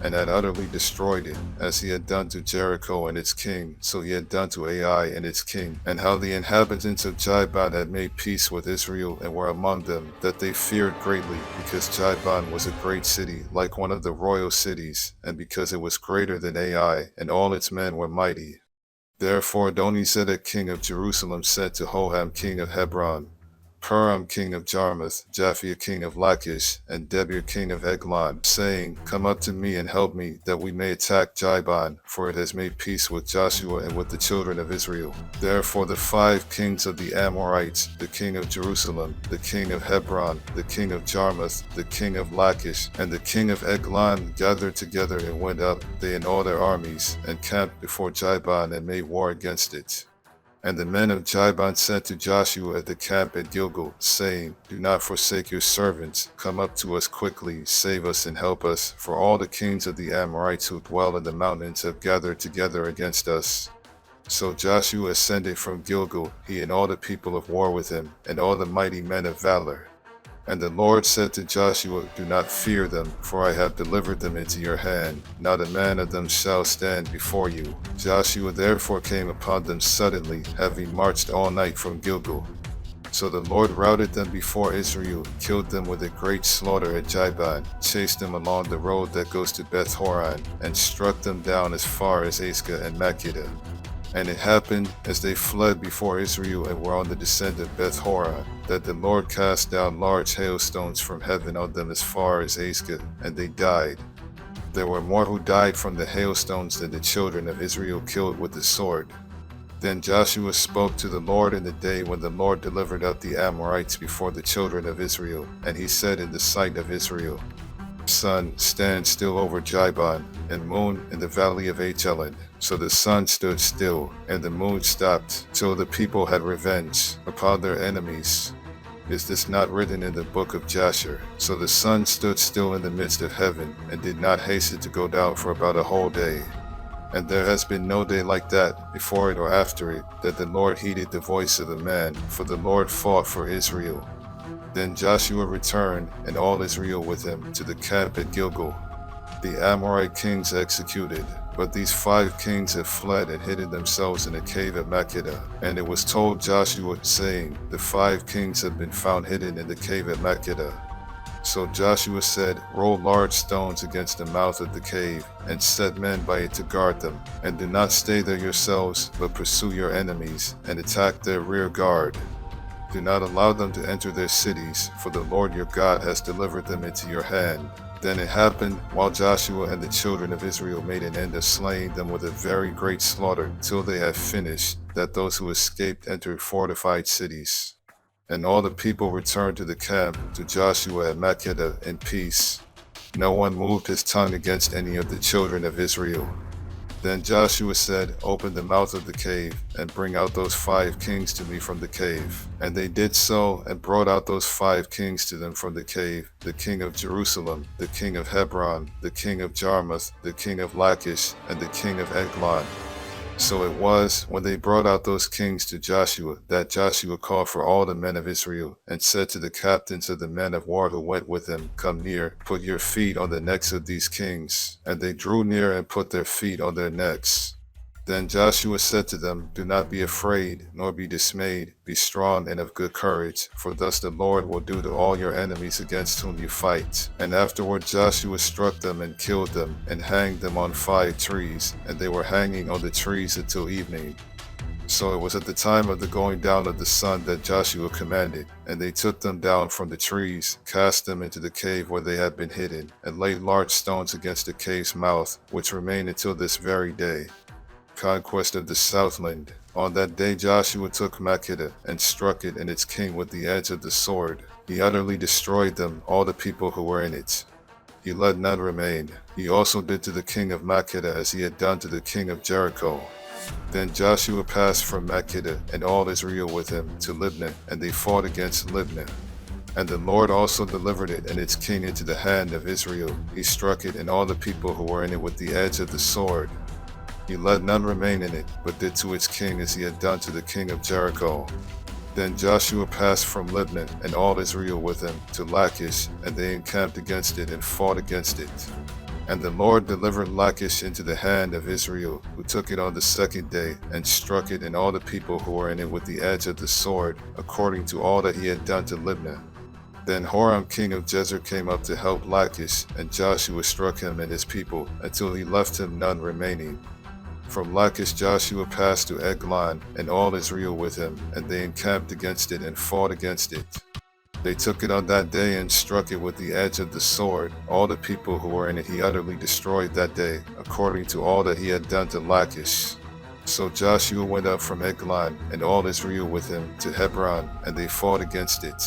and had utterly destroyed it, as he had done to Jericho and its king, so he had done to Ai and its king, and how the inhabitants of Jibon had made peace with Israel and were among them, that they feared greatly, because Jibon was a great city, like one of the royal cities, and because it was greater than Ai, and all its men were mighty. Therefore Adonizedek king of Jerusalem said to Hoham king of Hebron, Puram king of Jarmuth, Japhia king of Lachish, and Debir king of Eglon, saying, Come up to me and help me, that we may attack Jibon, for it has made peace with Joshua and with the children of Israel. Therefore the 5 kings of the Amorites, the king of Jerusalem, the king of Hebron, the king of Jarmuth, the king of Lachish, and the king of Eglon gathered together and went up, they and all their armies, and camped before Jibon and made war against it. And the men of Jibon sent to Joshua at the camp at Gilgal, saying, Do not forsake your servants. Come up to us quickly, save us and help us, for all the kings of the Amorites who dwell in the mountains have gathered together against us. So Joshua ascended from Gilgal, he and all the people of war with him, and all the mighty men of valor. And the Lord said to Joshua, Do not fear them, for I have delivered them into your hand. Not a man of them shall stand before you. Joshua therefore came upon them suddenly, having marched all night from Gilgal. So the Lord routed them before Israel, killed them with a great slaughter at Jibon, chased them along the road that goes to Beth Horon, and struck them down as far as Ascah and Makkedah. And it happened, as they fled before Israel and were on the descent of Beth Horon, that the Lord cast down large hailstones from heaven on them as far as Ascah, and they died. There were more who died from the hailstones than the children of Israel killed with the sword. Then Joshua spoke to the Lord in the day when the Lord delivered up the Amorites before the children of Israel, and he said in the sight of Israel, Sun, stand still over Jibon, and moon in the valley of Achelon. So the sun stood still, and the moon stopped, till the people had revenge upon their enemies. Is this not written in the book of Jasher? So the sun stood still in the midst of heaven, and did not hasten to go down for about a whole day. And there has been no day like that, before it or after it, that the Lord heeded the voice of a man, for the Lord fought for Israel. Then Joshua returned, and all Israel with him, to the camp at Gilgal. The Amorite kings executed, but these 5 kings had fled and hidden themselves in a cave at Makkedah. And it was told Joshua, saying, The 5 kings have been found hidden in the cave at Makkedah. So Joshua said, Roll large stones against the mouth of the cave, and set men by it to guard them. And do not stay there yourselves, but pursue your enemies, and attack their rear guard. Do not allow them to enter their cities, for the Lord your God has delivered them into your hand. Then it happened, while Joshua and the children of Israel made an end of slaying them with a very great slaughter, till they had finished, that those who escaped entered fortified cities. And all the people returned to the camp, to Joshua at Makkedah in peace. No one moved his tongue against any of the children of Israel. Then Joshua said, Open the mouth of the cave, and bring out those 5 kings to me from the cave. And they did so, and brought out those 5 kings to them from the cave, the king of Jerusalem, the king of Hebron, the king of Jarmuth, the king of Lachish, and the king of Eglon. So it was, when they brought out those kings to Joshua, that Joshua called for all the men of Israel, and said to the captains of the men of war who went with him, Come near, put your feet on the necks of these kings. And they drew near and put their feet on their necks. Then Joshua said to them, Do not be afraid, nor be dismayed. Be strong and of good courage, for thus the Lord will do to all your enemies against whom you fight. And afterward Joshua struck them and killed them, and hanged them on 5 trees, and they were hanging on the trees until evening. So it was at the time of the going down of the sun that Joshua commanded, and they took them down from the trees, cast them into the cave where they had been hidden, and laid large stones against the cave's mouth, which remain until this very day. Conquest of the Southland. On that day Joshua took Makkedah, and struck it and its king with the edge of the sword. He utterly destroyed them, all the people who were in it. He let none remain. He also did to the king of Makkedah as he had done to the king of Jericho. Then Joshua passed from Makkedah, and all Israel with him, to Libnah, and they fought against Libnah. And the Lord also delivered it and its king into the hand of Israel. He struck it and all the people who were in it with the edge of the sword. He let none remain in it, but did to its king as he had done to the king of Jericho. Then Joshua passed from Libnah, and all Israel with him, to Lachish, and they encamped against it and fought against it. And the Lord delivered Lachish into the hand of Israel, who took it on the 2nd day, and struck it and all the people who were in it with the edge of the sword, according to all that he had done to Libnah. Then Horam king of Jezer came up to help Lachish, and Joshua struck him and his people, until he left him none remaining. From Lachish Joshua passed to Eglon, and all Israel with him, and they encamped against it and fought against it. They took it on that day and struck it with the edge of the sword. All the people who were in it he utterly destroyed that day, according to all that he had done to Lachish. So Joshua went up from Eglon, and all Israel with him, to Hebron, and they fought against it.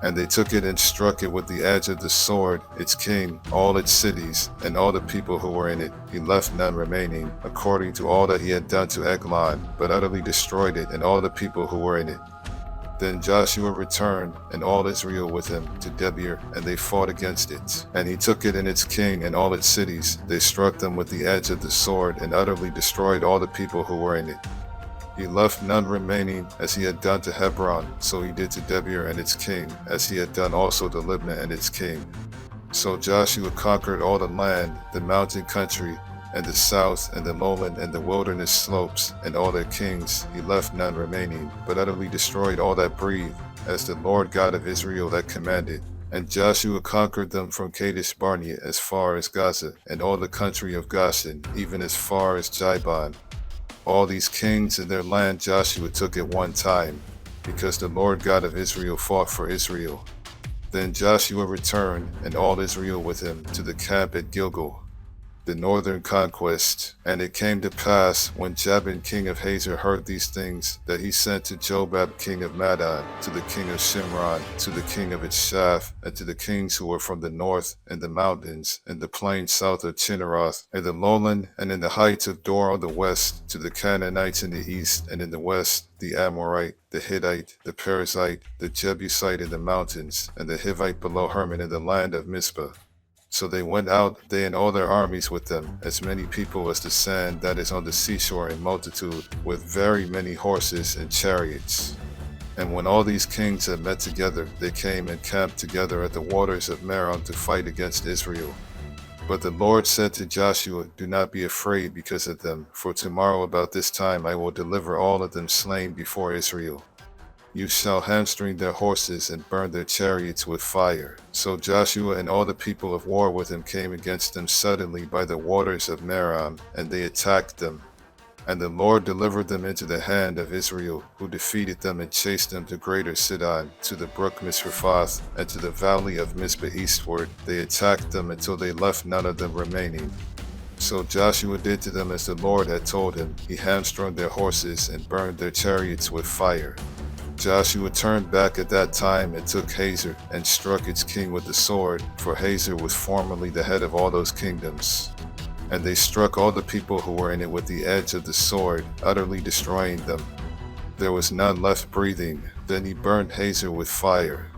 And they took it and struck it with the edge of the sword, its king, all its cities, and all the people who were in it. He left none remaining, according to all that he had done to Eglon, but utterly destroyed it and all the people who were in it. Then Joshua returned, and all Israel with him, to Debir, and they fought against it. And he took it and its king and all its cities. They struck them with the edge of the sword, and utterly destroyed all the people who were in it. He left none remaining, as he had done to Hebron, so he did to Debir and its king, as he had done also to Libnah and its king. So Joshua conquered all the land, the mountain country, and the south, and the lowland, and the wilderness slopes, and all their kings. He left none remaining, but utterly destroyed all that breathed. as the Lord God of Israel had commanded. And Joshua conquered them from Kadesh Barnea as far as Gaza, and all the country of Goshen, even as far as Jibon. All these kings and their land Joshua took at one time, because the Lord God of Israel fought for Israel. Then Joshua returned, and all Israel with him, to the camp at Gilgal, the northern conquest. And it came to pass, when Jabin king of Hazor heard these things, that he sent to Jobab king of Madon, to the king of Shimron, to the king of Itshaph, and to the kings who were from the north, and the mountains, and the plain south of Chinneroth, and the lowland, and in the heights of Dor on the west, to the Canaanites in the east, and in the west, the Amorite, the Hittite, the Perizzite, the Jebusite in the mountains, and the Hivite below Hermon in the land of Mizpah. So they went out, they and all their armies with them, as many people as the sand that is on the seashore in multitude, with very many horses and chariots. And when all these kings had met together, they came and camped together at the waters of Merom to fight against Israel. But the Lord said to Joshua, Do not be afraid because of them, for tomorrow about this time I will deliver all of them slain before Israel. You shall hamstring their horses and burn their chariots with fire. So Joshua and all the people of war with him came against them suddenly by the waters of Merom, and they attacked them. And the Lord delivered them into the hand of Israel, who defeated them and chased them to greater Sidon, to the brook Misrephoth, and to the valley of Mizpah eastward. They attacked them until they left none of them remaining. So Joshua did to them as the Lord had told him. He hamstrung their horses and burned their chariots with fire. Joshua turned back at that time and took Hazor and struck its king with the sword, for Hazor was formerly the head of all those kingdoms. And they struck all the people who were in it with the edge of the sword, utterly destroying them. There was none left breathing. Then he burned Hazor with fire.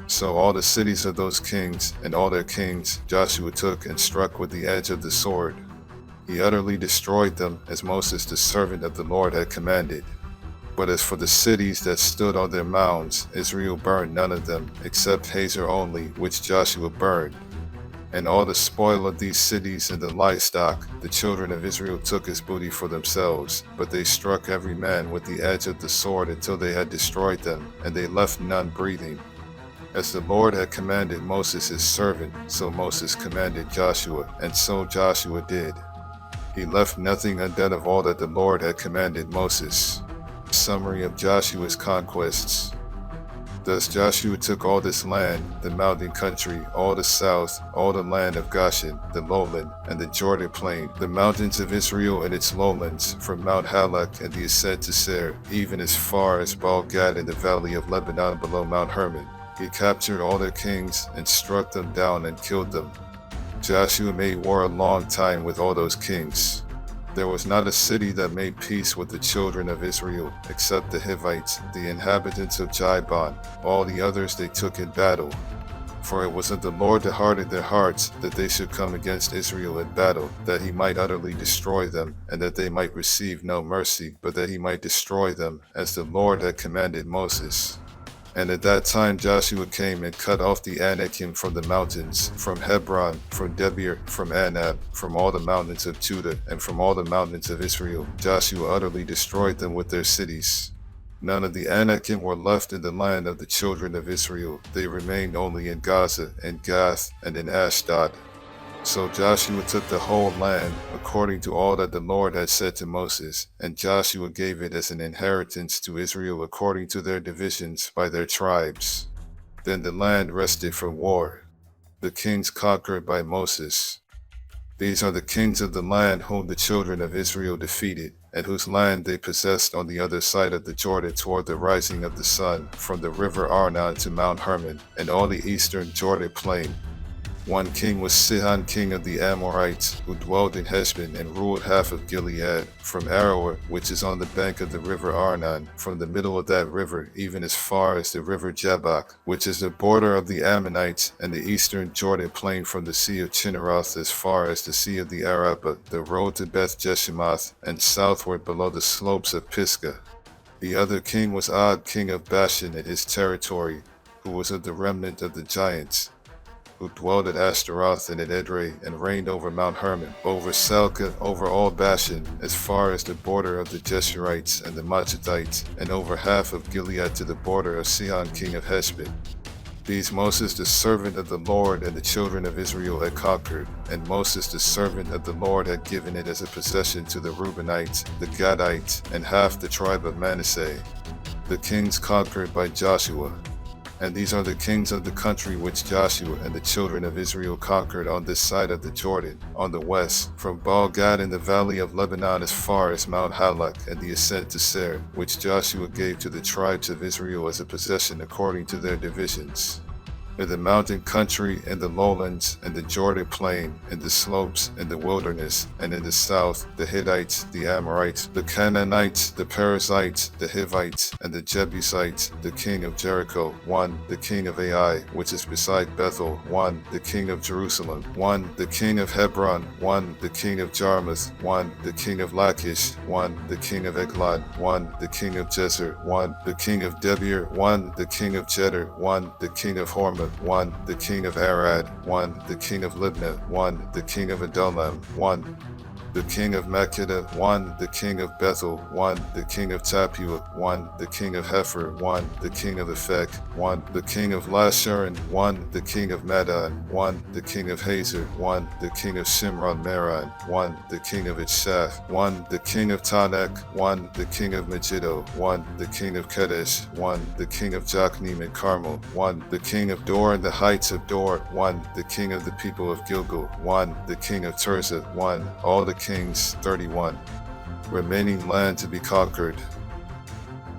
So all the cities of those kings and all their kings Joshua took and struck with the edge of the sword. He utterly destroyed them, as Moses the servant of the Lord had commanded. But as for the cities that stood on their mounds, Israel burned none of them, except Hazor only, which Joshua burned. And all the spoil of these cities and the livestock, the children of Israel took as booty for themselves, but they struck every man with the edge of the sword until they had destroyed them, and they left none breathing. As the Lord had commanded Moses his servant, so Moses commanded Joshua, and so Joshua did. He left nothing undone of all that the Lord had commanded Moses. Summary of Joshua's conquests. Thus Joshua took all this land, the mountain country, all the south, all the land of Goshen, the lowland, and the Jordan plain, the mountains of Israel and its lowlands, from Mount Halak and the ascent to Seir, even as far as Baal-Gad in the valley of Lebanon below Mount Hermon. He captured all their kings and struck them down and killed them. Joshua made war a long time with all those kings. There was not a city that made peace with the children of Israel, except the Hivites, the inhabitants of Jibon. All the others they took in battle. For it was of the Lord that hardened their hearts, that they should come against Israel in battle, that he might utterly destroy them, and that they might receive no mercy, but that he might destroy them, as the Lord had commanded Moses. And at that time Joshua came and cut off the Anakim from the mountains, from Hebron, from Debir, from Anab, from all the mountains of Judah, and from all the mountains of Israel. Joshua utterly destroyed them with their cities. None of the Anakim were left in the land of the children of Israel. They remained only in Gaza, and Gath, and in Ashdod. So Joshua took the whole land, according to all that the Lord had said to Moses, and Joshua gave it as an inheritance to Israel according to their divisions by their tribes. Then the land rested from war. The kings conquered by Moses. These are the kings of the land whom the children of Israel defeated, and whose land they possessed on the other side of the Jordan toward the rising of the sun, from the river Arnon to Mount Hermon, and all the eastern Jordan plain. One king was Sihon king of the Amorites, who dwelt in Heshbon and ruled half of Gilead, from Aroer, which is on the bank of the river Arnon, from the middle of that river, even as far as the river Jabbok, which is the border of the Ammonites, and the eastern Jordan plain from the sea of Chinneroth as far as the sea of the Arabah, the road to Beth Jeshimoth, and southward below the slopes of Pisgah. The other king was Og king of Bashan and his territory, who was of the remnant of the giants. who dwelled at Ashtaroth and at Edrei, and reigned over Mount Hermon, over Salcah, over all Bashan, as far as the border of the Jeshurites and the Machathites, and over half of Gilead to the border of Sihon king of Heshbon. These Moses the servant of the Lord and the children of Israel had conquered, and Moses the servant of the Lord had given it as a possession to the Reubenites, the Gadites, and half the tribe of Manasseh. The kings conquered by Joshua. And these are the kings of the country which Joshua and the children of Israel conquered on this side of the Jordan, on the west, from Baal-Gad in the valley of Lebanon as far as Mount Halak and the ascent to Seir, which Joshua gave to the tribes of Israel as a possession according to their divisions. In the mountain country, and the lowlands, and the Jordan plain, and the slopes, and the wilderness, and in the south, the Hittites, the Amorites, the Canaanites, the Perizzites, the Hivites, and the Jebusites, the king of Jericho, 1, the king of Ai, which is beside Bethel, 1, the king of Jerusalem, 1, the king of Hebron, 1, the king of Jarmuth, 1, the king of Lachish, 1, the king of Eglon, 1, the king of Jezer, 1, the king of Debir, 1, the king of Jeder, 1, the king of Hormah, 1, the king of Arad, 1, the king of Libnah, 1, the king of Adullam, 1, the king of Makkedah, 1, the king of Bethel, 1, the king of Tapua, 1, the king of Hepher, 1, the king of Ephek, 1, the king of Lasharon, 1, the king of Madon, 1, the king of Hazer, 1, the king of Shimron Meron, 1, the king of Itshaph, 1, the king of Tanakh, 1, the king of Megiddo, 1, the king of Kadesh, 1, the king of Jokneam and Carmel, 1, the king of Dor and the heights of Dor, 1, the king of the people of Gilgal, 1, the king of Tirzah, 1, all the kings, 31. Remaining land to be conquered.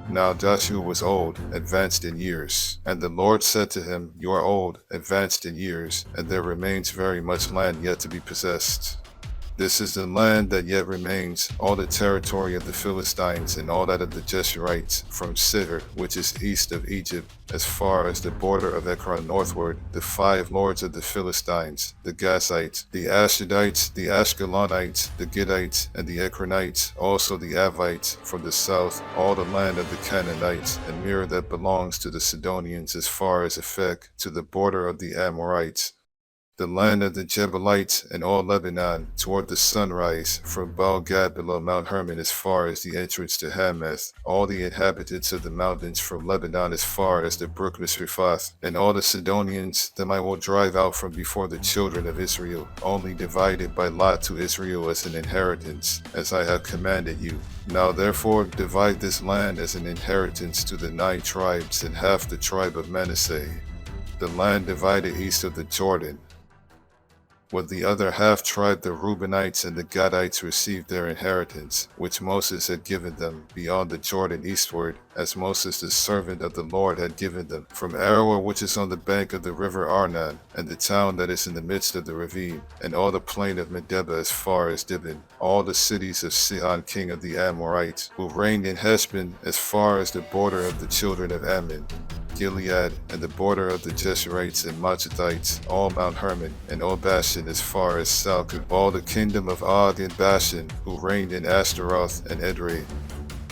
Now Joshua was old, advanced in years. And the Lord said to him, You are old, advanced in years, and there remains very much land yet to be possessed. This is the land that yet remains, all the territory of the Philistines and all that of the Jeshurites, from Seir, which is east of Egypt, as far as the border of Ekron northward, the 5 lords of the Philistines, the Gazites, the Ashdodites, the Ashkelonites, the Gittites, and the Ekronites, also the Avites, from the south, all the land of the Canaanites, and Mir that belongs to the Sidonians as far as Ephek, to the border of the Amorites, the land of the Jebuelites and all Lebanon, toward the sunrise, from Baal-Gad below Mount Hermon as far as the entrance to Hamath, all the inhabitants of the mountains from Lebanon as far as the brook Misrephoth, and all the Sidonians, them I will drive out from before the children of Israel, only divided by lot to Israel as an inheritance, as I have commanded you. Now therefore divide this land as an inheritance to the 9 tribes and half the tribe of Manasseh, the land divided east of the Jordan. With the other half tribe the Reubenites and the Gadites received their inheritance, which Moses had given them, beyond the Jordan eastward, as Moses the servant of the Lord had given them, from Aroer which is on the bank of the river Arnon, and the town that is in the midst of the ravine, and all the plain of Medeba as far as Dibon, all the cities of Sihon king of the Amorites, who reigned in Heshbon as far as the border of the children of Ammon, Gilead, and the border of the Jeshurites and Machathites, all Mount Hermon, and all Bashan as far as Salcah, all the kingdom of Og and Bashan, who reigned in Ashtaroth and Edrei,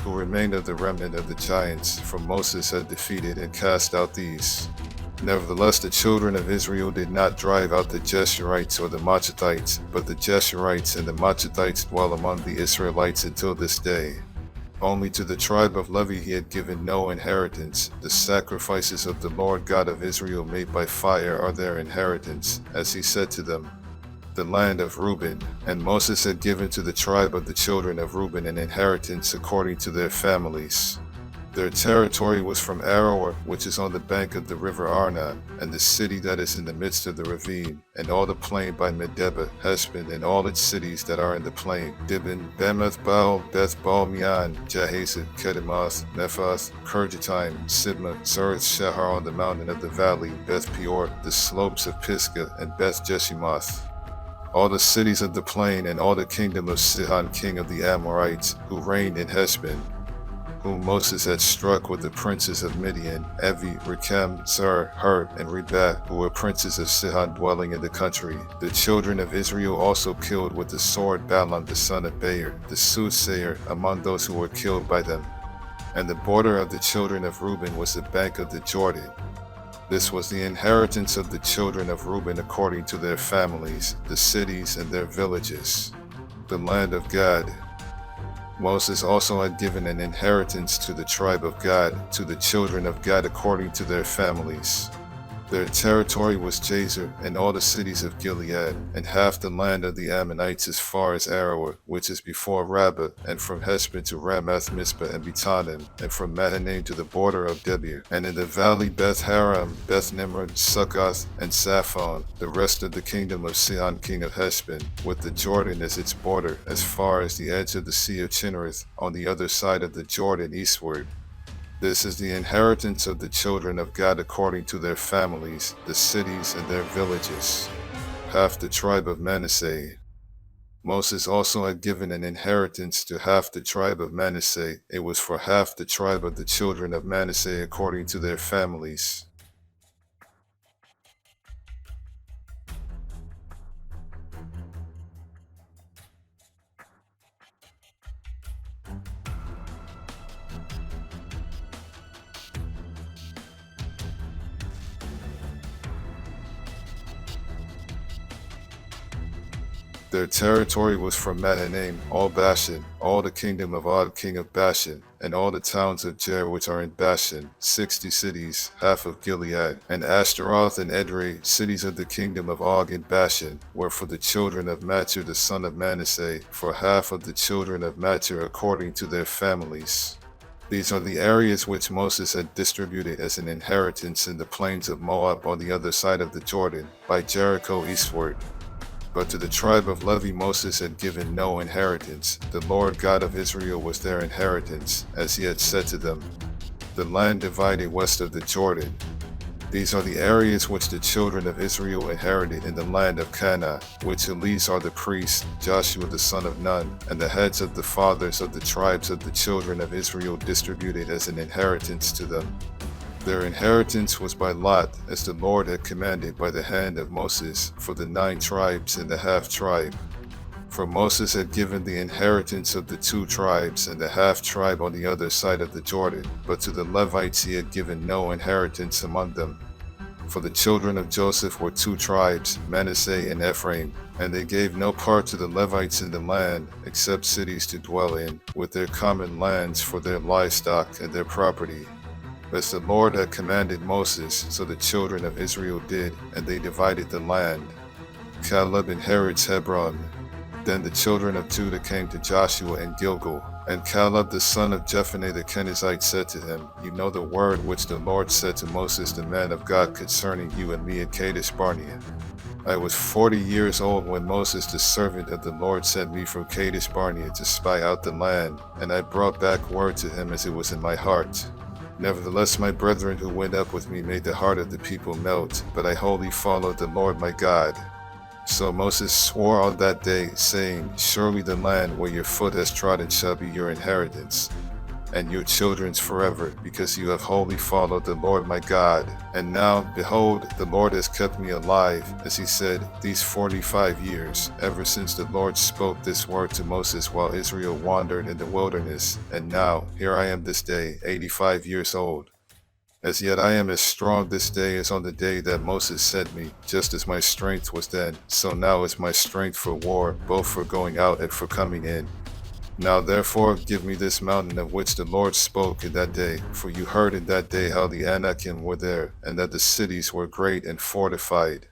who remained of the remnant of the giants, for Moses had defeated and cast out these. Nevertheless, the children of Israel did not drive out the Jeshurites or the Machathites, but the Jeshurites and the Machathites dwell among the Israelites until this day. Only to the tribe of Levi he had given no inheritance. The sacrifices of the Lord God of Israel made by fire are their inheritance, as he said to them, the land of Reuben. And Moses had given to the tribe of the children of Reuben an inheritance according to their families. Their territory was from Aroer, which is on the bank of the river Arnon, and the city that is in the midst of the ravine, and all the plain by Medeba, Heshbon, and all its cities that are in the plain, Dibon, Bemoth Baal, Beth Baal-Meon, Jahaziah, Kedemoth, Nephoth, Kirjataim, Sibmah, Zereth Shahar on the mountain of the valley, Beth Peor, the slopes of Pisgah, and Beth Jeshimoth. All the cities of the plain, and all the kingdom of Sihon king of the Amorites, who reigned in Heshbon, whom Moses had struck with the princes of Midian, Evi, Rechem, Zur, Hur, and Rebah, who were princes of Sihon dwelling in the country. The children of Israel also killed with the sword Balaam the son of Beor, the soothsayer, among those who were killed by them. And the border of the children of Reuben was the bank of the Jordan. This was the inheritance of the children of Reuben according to their families, the cities and their villages. The land of Gad. Moses also had given an inheritance to the tribe of Gad, to the children of Gad according to their families. Their territory was Jazer and all the cities of Gilead, and half the land of the Ammonites as far as Aroer, which is before Rabbah, and from Heshbon to Ramath Mizpah and Betanim, and from Mahanaim to the border of Debir, and in the valley Beth Haram, Beth Nimrod, Succoth, and Saphon, the rest of the kingdom of Sihon king of Heshbon, with the Jordan as its border, as far as the edge of the sea of Chinnereth, on the other side of the Jordan eastward. This is the inheritance of the children of God according to their families, the cities and their villages. Half the tribe of Manasseh. Moses also had given an inheritance to half the tribe of Manasseh. It was for half the tribe of the children of Manasseh according to their families. Their territory was from Mahanaim, all Bashan, all the kingdom of Og king of Bashan, and all the towns of Jer which are in Bashan, 60 cities, half of Gilead, and Ashtaroth and Edrei, cities of the kingdom of Og in Bashan, were for the children of Machir the son of Manasseh, for half of the children of Machir according to their families. These are the areas which Moses had distributed as an inheritance in the plains of Moab on the other side of the Jordan, by Jericho eastward. But to the tribe of Levi Moses had given no inheritance. The Lord God of Israel was their inheritance, as he had said to them. The land divided west of the Jordan. These are the areas which the children of Israel inherited in the land of Canaan, which Eleazar the priest, Joshua the son of Nun, and the heads of the fathers of the tribes of the children of Israel distributed as an inheritance to them. Their inheritance was by lot, as the Lord had commanded by the hand of Moses, for the 9 tribes and the half-tribe. For Moses had given the inheritance of the 2 tribes and the half-tribe on the other side of the Jordan, but to the Levites he had given no inheritance among them. For the children of Joseph were 2 tribes, Manasseh and Ephraim, and they gave no part to the Levites in the land, except cities to dwell in, with their common lands for their livestock and their property. As the Lord had commanded Moses, so the children of Israel did, and they divided the land. Caleb inherits Hebron. Then the children of Judah came to Joshua in Gilgal, and Caleb the son of Jephunneh the Kenizzite said to him, You know the word which the Lord said to Moses the man of God concerning you and me at Kadesh Barnea. I was 40 years old when Moses the servant of the Lord sent me from Kadesh Barnea to spy out the land, and I brought back word to him as it was in my heart. Nevertheless, my brethren who went up with me made the heart of the people melt, but I wholly followed the Lord my God. So Moses swore on that day, saying, Surely the land where your foot has trodden shall be your inheritance, and your children's forever, because you have wholly followed the Lord my God. And now, behold, the Lord has kept me alive, as he said, these 45 years, ever since the Lord spoke this word to Moses while Israel wandered in the wilderness. And now, here I am this day, 85 years old. As yet I am as strong this day as on the day that Moses sent me, just as my strength was then, so now is my strength for war, both for going out and for coming in. Now therefore give me this mountain of which the Lord spoke in that day, for you heard in that day how the Anakim were there, and that the cities were great and fortified.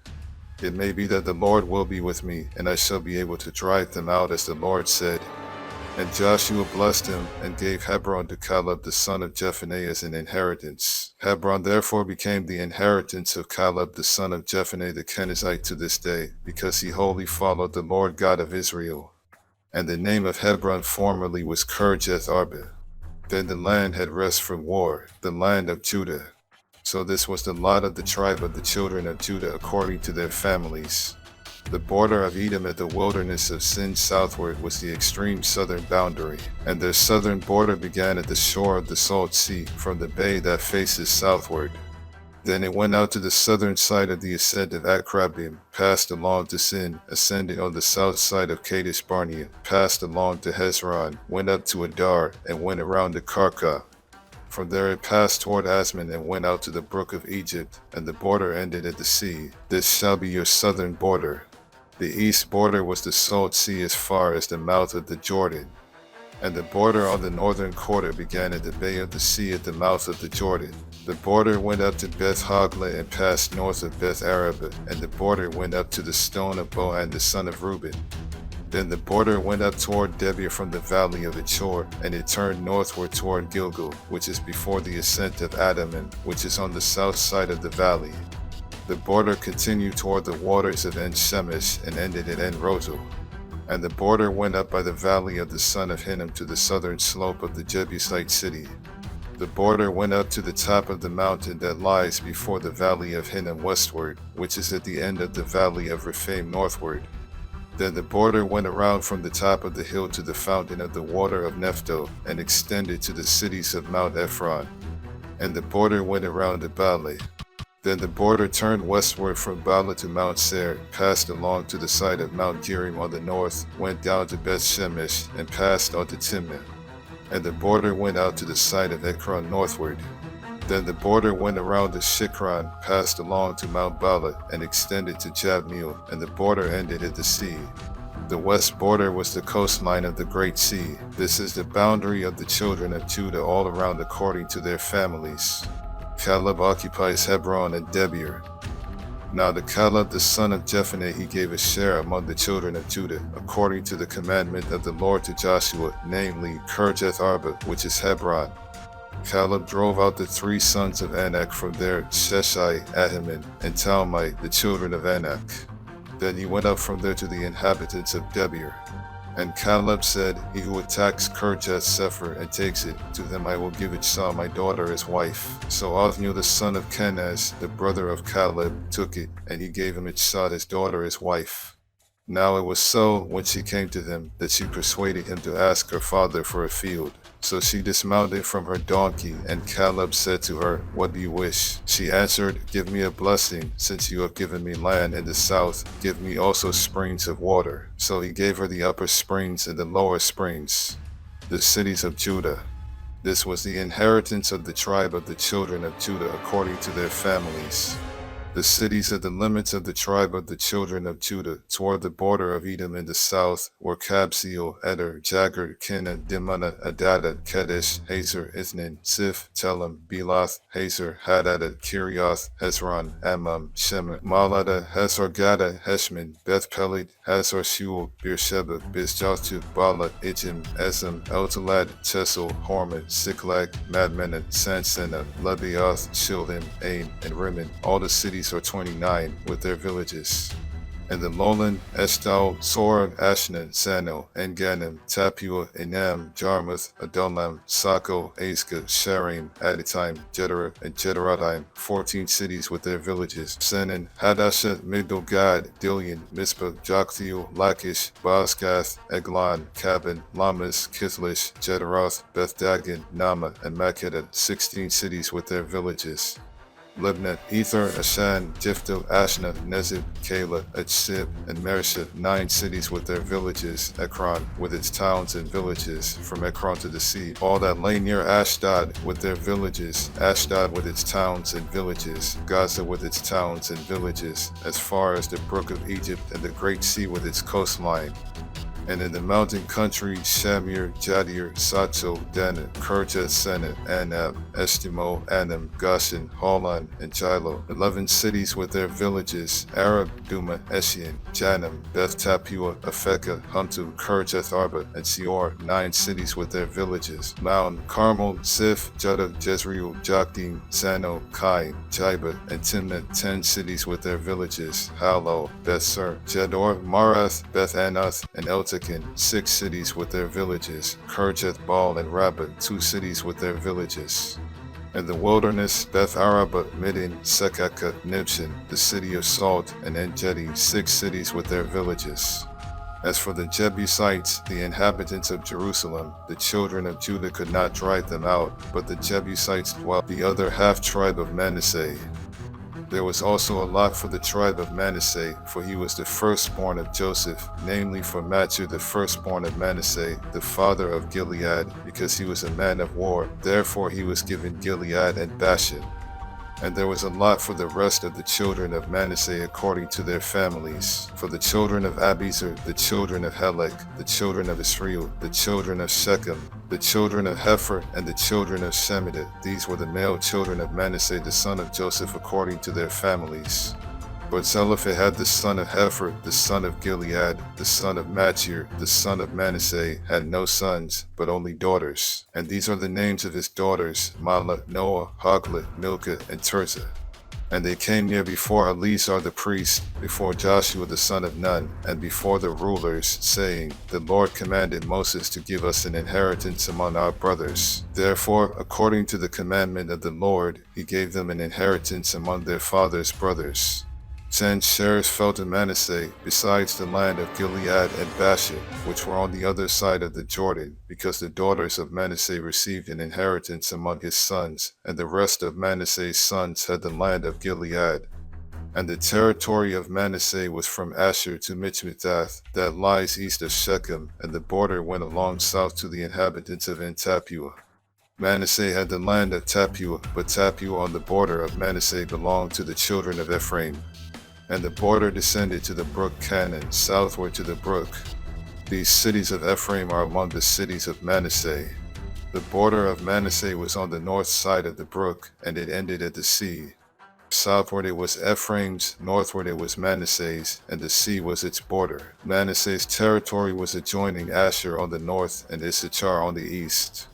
It may be that the Lord will be with me, and I shall be able to drive them out as the Lord said. And Joshua blessed him, and gave Hebron to Caleb the son of Jephunneh as an inheritance. Hebron therefore became the inheritance of Caleb the son of Jephunneh the Kenizzite to this day, because he wholly followed the Lord God of Israel. And the name of Hebron formerly was Kirjath Arba. Then the land had rest from war, the land of Judah. So this was the lot of the tribe of the children of Judah according to their families. The border of Edom at the wilderness of Sin southward was the extreme southern boundary, and their southern border began at the shore of the Salt Sea, from the bay that faces southward. Then it went out to the southern side of the ascent of Akrabim, passed along to Sin, ascended on the south side of Kadesh Barnea, passed along to Hezron, went up to Adar, and went around to Karka. From there it passed toward Asman and went out to the brook of Egypt, and the border ended at the sea. This shall be your southern border. The east border was the salt sea as far as the mouth of the Jordan, and the border on the northern quarter began at the bay of the sea at the mouth of the Jordan. The border went up to Beth Hogla and passed north of Beth Araba, and the border went up to the stone of Bohan the son of Reuben. Then the border went up toward Debir from the valley of Achor, and it turned northward toward Gilgal, which is before the ascent of Adaman, which is on the south side of the valley. The border continued toward the waters of En-Shemesh and ended at En-Rogel. And the border went up by the valley of the son of Hinnom to the southern slope of the Jebusite city. The border went up to the top of the mountain that lies before the valley of Hinnom westward, which is at the end of the valley of Rephaim northward. Then the border went around from the top of the hill to the fountain of the water of Nephto, and extended to the cities of Mount Ephron. And the border went around to Baalah. Then the border turned westward from Baalah to Mount Seir, passed along to the side of Mount Gerim on the north, went down to Beth Shemesh, and passed on to Timnah. And the border went out to the side of Ekron northward. Then the border went around to Shikron, passed along to Mount Baalah, and extended to Jabneel, and the border ended at the sea. The west border was the coastline of the Great Sea. This is the boundary of the children of Judah all around according to their families. Caleb occupies Hebron and Debir. Now to Caleb the son of Jephunneh he gave a share among the children of Judah, according to the commandment of the Lord to Joshua, namely Kirjath Arba, which is Hebron. Caleb drove out the 3 sons of Anak from there, Sheshai, Ahiman, and Talmai, the children of Anak. Then he went up from there to the inhabitants of Debir. And Caleb said, He who attacks Kirjath Sepher and takes it, to him I will give Itshah my daughter as wife. So Othniel the son of Kenaz, the brother of Caleb, took it, and he gave him Itshah his daughter as wife. Now it was so, when she came to him, that she persuaded him to ask her father for a field. So she dismounted from her donkey, and Caleb said to her, What do you wish? She answered, Give me a blessing, since you have given me land in the south, give me also springs of water. So he gave her the upper springs and the lower springs, the cities of Judah. This was the inheritance of the tribe of the children of Judah according to their families. The cities of the limits of the tribe of the children of Judah toward the border of Edom in the south were Kabzeel, Eder, Jagur, Kenan, Dimana, Adada, Kedesh, Hazer, Ithnan, Sif, Telem, Belath, Hazer, Hadada, Kirioth, Hezron, Amam, Shema, Malada, Hazar-Gada, Heshman, Beth-Pelet, Hazar-Shual, Beersheba, Bizjaltu, Bala, Ijim, Ezem, Eltalad, Chesel, Hormon, Siklag, Madmenah, Sansena, Lebaoth, Shilhim, Ain, and Rimmon, all the cities are 29 with their villages. And the lowland, Eshtal, Sora, Ashna, Sano, En-Ganim, Tapua, Enam, Jarmuth, Adullam, Sako, Azka, Sharim, Aditaim, Gedera, and Gederatim, 14 cities with their villages. Senan, Hadasha, Migdal-Gad, Dilian, Mizpah, Joktheel, Lachish, Bozkath, Eglon, Cabin, Lamas, Kithlish, Gederoth, Beth-Dagon, Nama, and Makkedah, 16 cities with their villages. Libnah, Ether, Ashan, Jifto, Ashna, Nezib, Kala, Etshib, and Merishah, 9 cities with their villages. Ekron, with its towns and villages, from Ekron to the sea. All that lay near Ashdod with their villages. Ashdod with its towns and villages. Gaza with its towns and villages, as far as the brook of Egypt and the great sea with its coastline. And in the mountain country, Shamir, Jadir, Sacho, Dana, Kirjath, Seneh, Anab, Estimo, Anam, Goshen, Holon, and Jilo, 11 cities with their villages, Arab, Duma, Eshian, Janam, Beth Tapua, Afekah, Humtu, Kirjath Arba, and Seor, 9 cities with their villages, Mount, Carmel, Ziph, Judah, Jezreel, Jokdim, Zano, Kai, Jaiba, and Timnah, 10 cities with their villages, Halo, Beth Sur, Jedor, Marath, Beth Anath, and Elta, 6 cities with their villages, Kirjath Baal and Rabbah, 2 cities with their villages. In the wilderness, Beth Araba, Middin, Sekaka, Nibshan, the city of Salt, and En-Gedi, 6 cities with their villages. As for the Jebusites, the inhabitants of Jerusalem, the children of Judah could not drive them out, but the Jebusites dwelt the other half-tribe of Manasseh. There was also a lot for the tribe of Manasseh, for he was the firstborn of Joseph, namely for Machir the firstborn of Manasseh, the father of Gilead, because he was a man of war. Therefore he was given Gilead and Bashan. And there was a lot for the rest of the children of Manasseh according to their families. For the children of Abiezer, the children of Helek, the children of Israel, the children of Shechem, the children of Hepher, and the children of Shemida. These were the male children of Manasseh the son of Joseph according to their families. But Zelophehad had the son of Hepher, the son of Gilead, the son of Machir, the son of Manasseh, had no sons, but only daughters. And these are the names of his daughters, Mahlah, Noah, Hoglah, Milcah, and Tirzah. And they came near before Eleazar the priest, before Joshua the son of Nun, and before the rulers, saying, The Lord commanded Moses to give us an inheritance among our brothers. Therefore, according to the commandment of the Lord, he gave them an inheritance among their father's brothers. 10 shares fell to Manasseh, besides the land of Gilead and Bashan, which were on the other side of the Jordan, because the daughters of Manasseh received an inheritance among his sons, and the rest of Manasseh's sons had the land of Gilead. And the territory of Manasseh was from Asher to Michmethath, that lies east of Shechem, and the border went along south to the inhabitants of En-Tappuah. Manasseh had the land of Tappuah, but Tappuah on the border of Manasseh belonged to the children of Ephraim. And the border descended to the brook Canaan, southward to the brook. These cities of Ephraim are among the cities of Manasseh. The border of Manasseh was on the north side of the brook, and it ended at the sea. Southward it was Ephraim's, northward it was Manasseh's, and the sea was its border. Manasseh's territory was adjoining Asher on the north and Issachar on the east.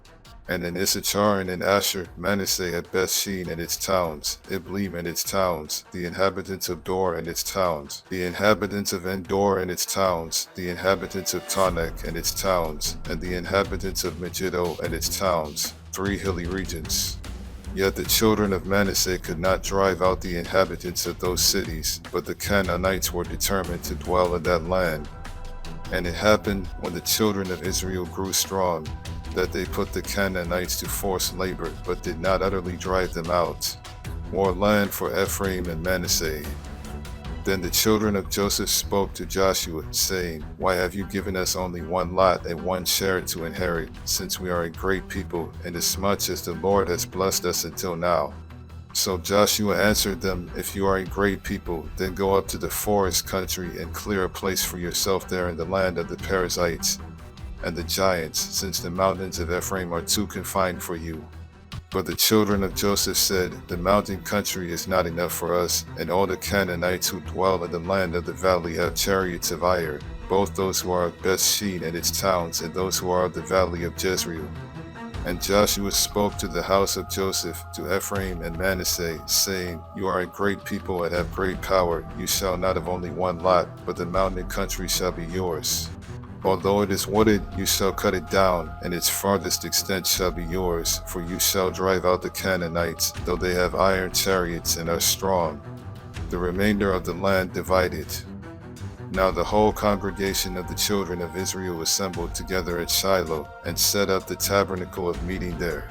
And in Issachar and in Asher, Manasseh had Bethshean and its towns, Ibleam and its towns, the inhabitants of Dor and its towns, the inhabitants of Endor and its towns, the inhabitants of Tanakh and its towns, and the inhabitants of Megiddo and its towns, 3 hilly regions. Yet the children of Manasseh could not drive out the inhabitants of those cities, but the Canaanites were determined to dwell in that land. And it happened, when the children of Israel grew strong, that they put the Canaanites to forced labor, but did not utterly drive them out. More land for Ephraim and Manasseh. Then the children of Joseph spoke to Joshua, saying, Why have you given us only one lot and one share to inherit, since we are a great people, inasmuch as the Lord has blessed us until now? So Joshua answered them, If you are a great people, then go up to the forest country and clear a place for yourself there in the land of the Perizzites and the giants, since the mountains of Ephraim are too confined for you. But the children of Joseph said, The mountain country is not enough for us, and all the Canaanites who dwell in the land of the valley have chariots of iron, both those who are of Bethshean and its towns, and those who are of the valley of Jezreel. And Joshua spoke to the house of Joseph, to Ephraim and Manasseh, saying, You are a great people and have great power. You shall not have only one lot, but the mountain country shall be yours. Although it is wooded, you shall cut it down, and its farthest extent shall be yours, for you shall drive out the Canaanites, though they have iron chariots and are strong. The remainder of the land divided. Now the whole congregation of the children of Israel assembled together at Shiloh, and set up the tabernacle of meeting there.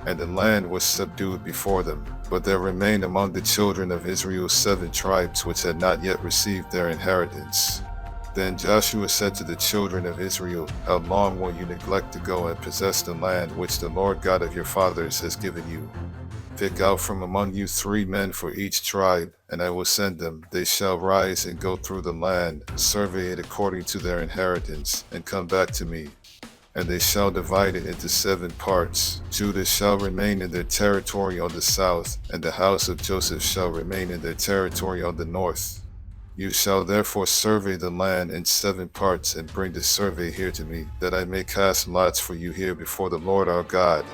And the land was subdued before them. But there remained among the children of Israel 7 tribes which had not yet received their inheritance. Then Joshua said to the children of Israel, How long will you neglect to go and possess the land which the Lord God of your fathers has given you? Pick out from among you 3 men for each tribe, and I will send them. They shall rise and go through the land, survey it according to their inheritance, and come back to me. And they shall divide it into 7 parts. Judah shall remain in their territory on the south, and the house of Joseph shall remain in their territory on the north. You shall therefore survey the land in 7 parts, and bring the survey here to me, that I may cast lots for you here before the Lord our God.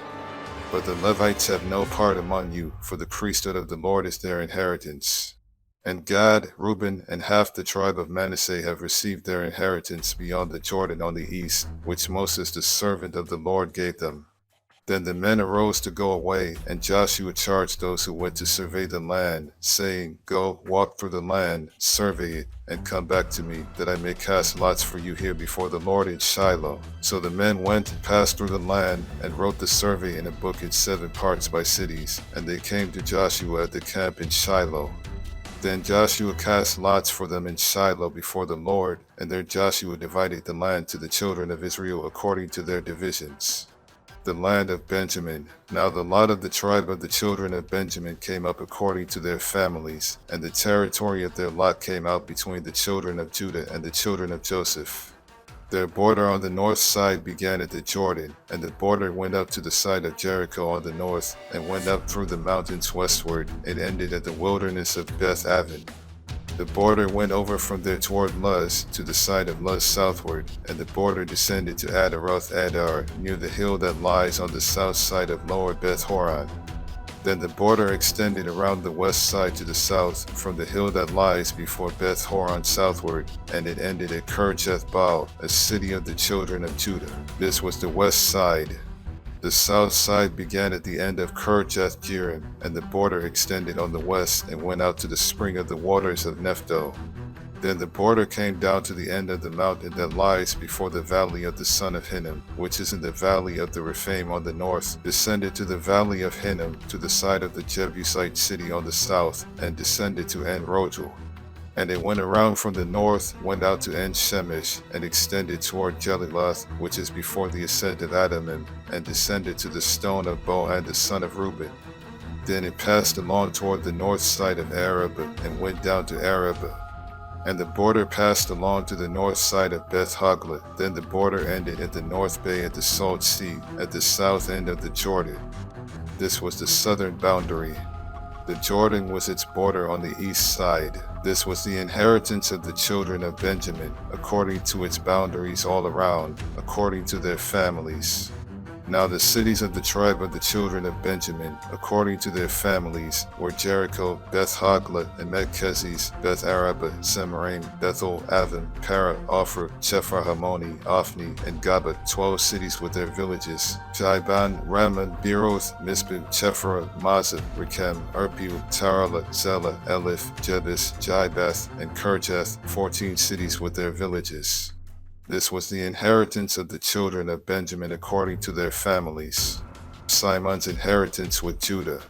But the Levites have no part among you, for the priesthood of the Lord is their inheritance. And Gad, Reuben, and half the tribe of Manasseh have received their inheritance beyond the Jordan on the east, which Moses the servant of the Lord gave them. Then the men arose to go away, and Joshua charged those who went to survey the land, saying, Go, walk through the land, survey it, and come back to me, that I may cast lots for you here before the Lord in Shiloh. So the men went, passed through the land, and wrote the survey in a book in 7 parts by cities, and they came to Joshua at the camp in Shiloh. Then Joshua cast lots for them in Shiloh before the Lord, and there Joshua divided the land to the children of Israel according to their divisions. The land of Benjamin. Now the lot of the tribe of the children of Benjamin came up according to their families, and the territory of their lot came out between the children of Judah and the children of Joseph. Their border on the north side began at the Jordan, and the border went up to the side of Jericho on the north, and went up through the mountains westward, and ended at the wilderness of Beth Aven. The border went over from there toward Luz to the side of Luz southward, and the border descended to Adaroth Adar, near the hill that lies on the south side of Lower Beth Horon. Then the border extended around the west side to the south, from the hill that lies before Beth Horon southward, and it ended at Kirjath Baal, a city of the children of Judah. This was the west side. The south side began at the end of Kirjath Jearim, and the border extended on the west and went out to the spring of the waters of Nephto. Then the border came down to the end of the mountain that lies before the valley of the son of Hinnom, which is in the valley of the Rephaim on the north, descended to the valley of Hinnom, to the side of the Jebusite city on the south, and descended to En Rogel. And it went around from the north, went out to En Shemesh, and extended toward Jeliloth, which is before the ascent of Adamim, and descended to the stone of Bohan the son of Reuben. Then it passed along toward the north side of Arabah, and went down to Arabah. And the border passed along to the north side of Beth Hogla. Then the border ended at the north bay at the Salt Sea, at the south end of the Jordan. This was the southern boundary. The Jordan was its border on the east side. This was the inheritance of the children of Benjamin, according to its boundaries all around, according to their families. Now the cities of the tribe of the children of Benjamin, according to their families, were Jericho, Beth Hogla, and Mekkeses, Beth Arabah, Semaraim, Bethel, Avim, Para, Ophrah, Chephar Hammoni, Ophni, and Gaba, 12 cities with their villages, Jaiban, Ramon, Beeroth, Mizpah, Chephra, Mazah, Rechem, Erpil, Tarala, Zela, Elif, Jebus, Jaibath, and Kirjath, 14 cities with their villages. This was the inheritance of the children of Benjamin according to their families. Simon's inheritance with Judah.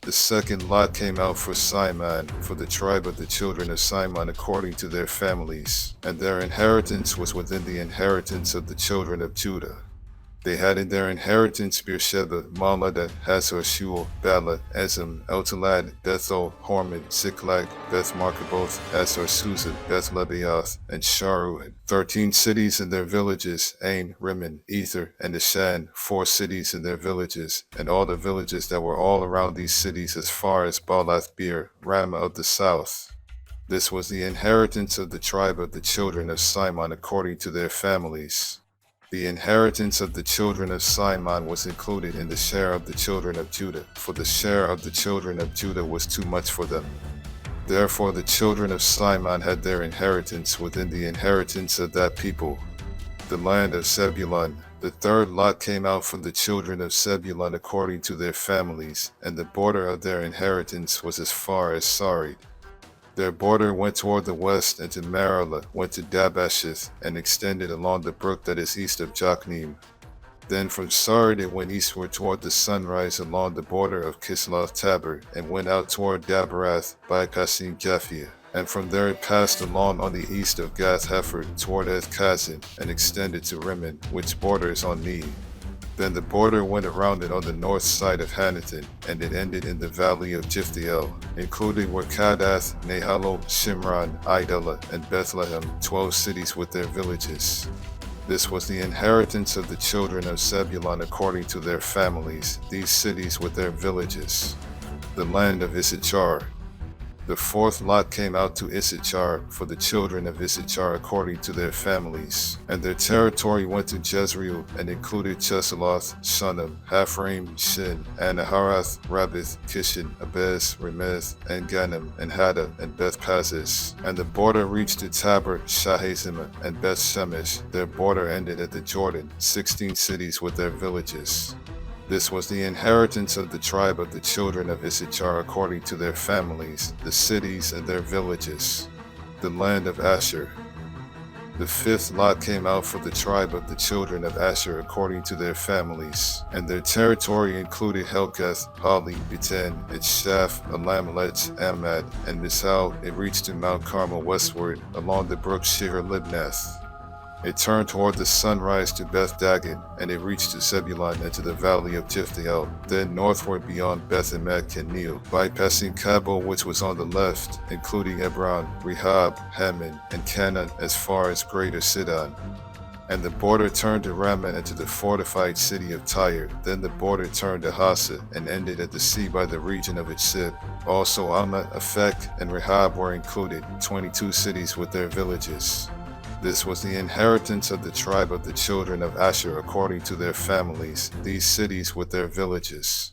The second lot came out for Simon, for the tribe of the children of Simon according to their families, and their inheritance was within the inheritance of the children of Judah. They had in their inheritance Beersheba, Malada, Hazor Shul, Bala, Ezem, Eltalad, Bethel, Hormon, Ziklag, Beth Markaboth, Hazor Susa, Beth Lebaoth, and Sharu, 13 cities and their villages, Ain, Rimmon, Ether, and Ashan, 4 cities and their villages, and all the villages that were all around these cities as far as Baalath Beer, Ramah of the south. This was the inheritance of the tribe of the children of Simon according to their families. The inheritance of the children of Simon was included in the share of the children of Judah, for the share of the children of Judah was too much for them. Therefore the children of Simon had their inheritance within the inheritance of that people. The land of Zebulun. The third lot came out from the children of Zebulun according to their families, and the border of their inheritance was as far as Sarid. Their border went toward the west and to Marala, went to Dabasheth, and extended along the brook that is east of Jokneam. Then from Sarid it went eastward toward the sunrise along the border of Kisloth Tabor, and went out toward Dabarath by Kasim Japhia. And from there it passed along on the east of Gath Hefer toward Eth Kazin, and extended to Rimmon, which borders on Neeb. Then the border went around it on the north side of Hanathan, and it ended in the valley of Jiphthiel, including were Kadath, Nahalo, Shimron, Idalah, and Bethlehem, 12 cities with their villages. This was the inheritance of the children of Zebulun according to their families, these cities with their villages. The land of Issachar. The fourth lot came out to Issachar, for the children of Issachar according to their families. And their territory went to Jezreel, and included Cheseloth, Shunem, Haphraim, Shin, Anaharath, Rabbith, Kishin, Abez, Remeth, and Ganim, and Haddah, and Beth Pazzez. And the border reached to Tabor, Shahazimah, and Beth Shemesh. Their border ended at the Jordan, 16 cities with their villages. This was the inheritance of the tribe of the children of Issachar according to their families, the cities and their villages. The land of Asher. The fifth lot came out for the tribe of the children of Asher according to their families, and their territory included Helkath, Hali, Beten, Shaph, Elamelech, Amad, and Mishal. It reached to Mount Carmel westward, along the brook Shihar Libnath. It turned toward the sunrise to Beth Dagon, and it reached to Zebulun and to the valley of Jiphthael, then northward beyond Beth Emek and Neel, bypassing Kabul which was on the left, including Hebron, Rehob, Hammon, and Canaan as far as Greater Sidon. And the border turned to Ramah and to the fortified city of Tyre. Then the border turned to Hassa and ended at the sea by the region of Itzib. Also Ammah, Aphek, and Rehob were included, 22 cities with their villages. This was the inheritance of the tribe of the children of Asher according to their families, these cities with their villages.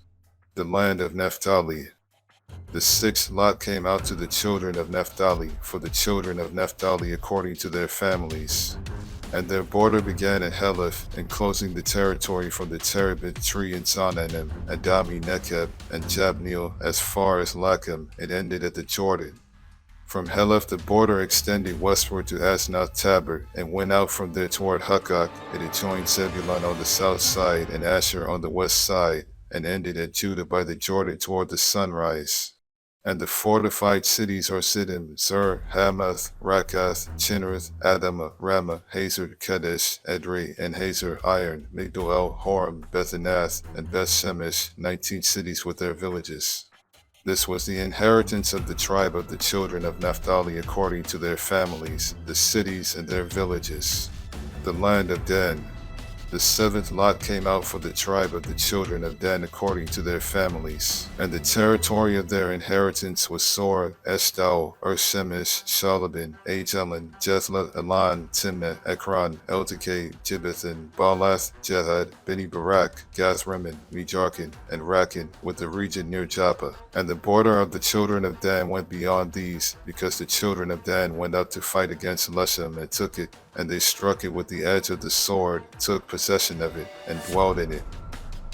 The land of Naphtali. The sixth lot came out to the children of Naphtali, for the children of Naphtali according to their families. And their border began at Heleph, enclosing the territory from the terebinth tree in Zananim, Adami Nekeb, and Jabneel, as far as Lachim. It ended at the Jordan. From Heleph the border extended westward to Asnath Tabor, and went out from there toward Hukkok. It adjoined Zebulun on the south side and Asher on the west side, and ended at Judah by the Jordan toward the sunrise. And the fortified cities are Siddim, Zur, Hamath, Rakath, Chinnereth, Adamah, Ramah, Hazor, Kadesh, Edrei, and Hazor, Iron, Migdol, Horem, Bethanath, and Beth Shemesh, 19 cities with their villages. This was the inheritance of the tribe of the children of Naphtali according to their families, the cities and their villages. The land of Dan. The seventh lot came out for the tribe of the children of Dan according to their families, and the territory of their inheritance was Sora, Eshtaol, Shemesh, Shalabin, Ajalon, Jethlah, Elan, Timnah, Ekron, Eltekeh, Gibbethon, Baalath, Jehad, Beni Barak, Gathrimmon, Mejarkin, and Rakin, with the region near Joppa. And the border of the children of Dan went beyond these, because the children of Dan went up to fight against Leshem and took it, and they struck it with the edge of the sword, took possession of it, and dwelt in it.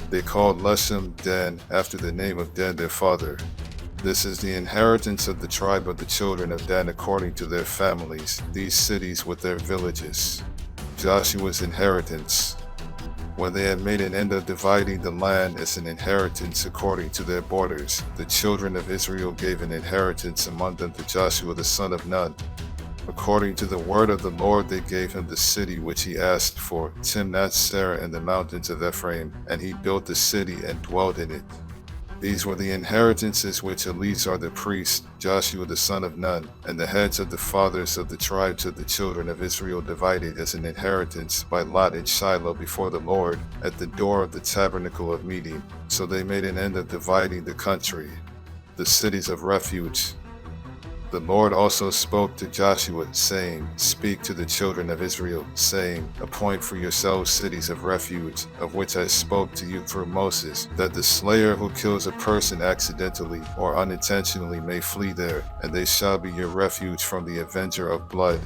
They called Leshem Dan, after the name of Dan their father. This is the inheritance of the tribe of the children of Dan according to their families, these cities with their villages. Joshua's inheritance. When they had made an end of dividing the land as an inheritance according to their borders, the children of Israel gave an inheritance among them to Joshua the son of Nun. According to the word of the Lord, they gave him the city which he asked for, Timnath-Serah in the mountains of Ephraim, and he built the city and dwelt in it. These were the inheritances which Eleazar the priest, Joshua the son of Nun, and the heads of the fathers of the tribes of the children of Israel divided as an inheritance by lot in Shiloh before the Lord, at the door of the tabernacle of meeting. So they made an end of dividing the country. The cities of refuge. The Lord also spoke to Joshua, saying, Speak to the children of Israel, saying, Appoint for yourselves cities of refuge, of which I spoke to you through Moses, that the slayer who kills a person accidentally or unintentionally may flee there, and they shall be your refuge from the avenger of blood.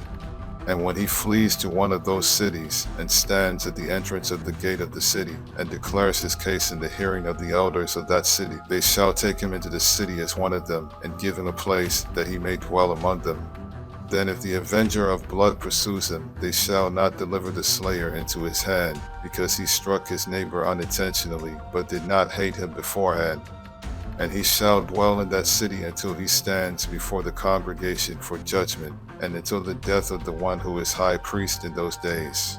And when he flees to one of those cities, and stands at the entrance of the gate of the city, and declares his case in the hearing of the elders of that city, they shall take him into the city as one of them, and give him a place, that he may dwell among them. Then if the avenger of blood pursues him, they shall not deliver the slayer into his hand, because he struck his neighbor unintentionally, but did not hate him beforehand. And he shall dwell in that city until he stands before the congregation for judgment, and until the death of the one who is high priest in those days.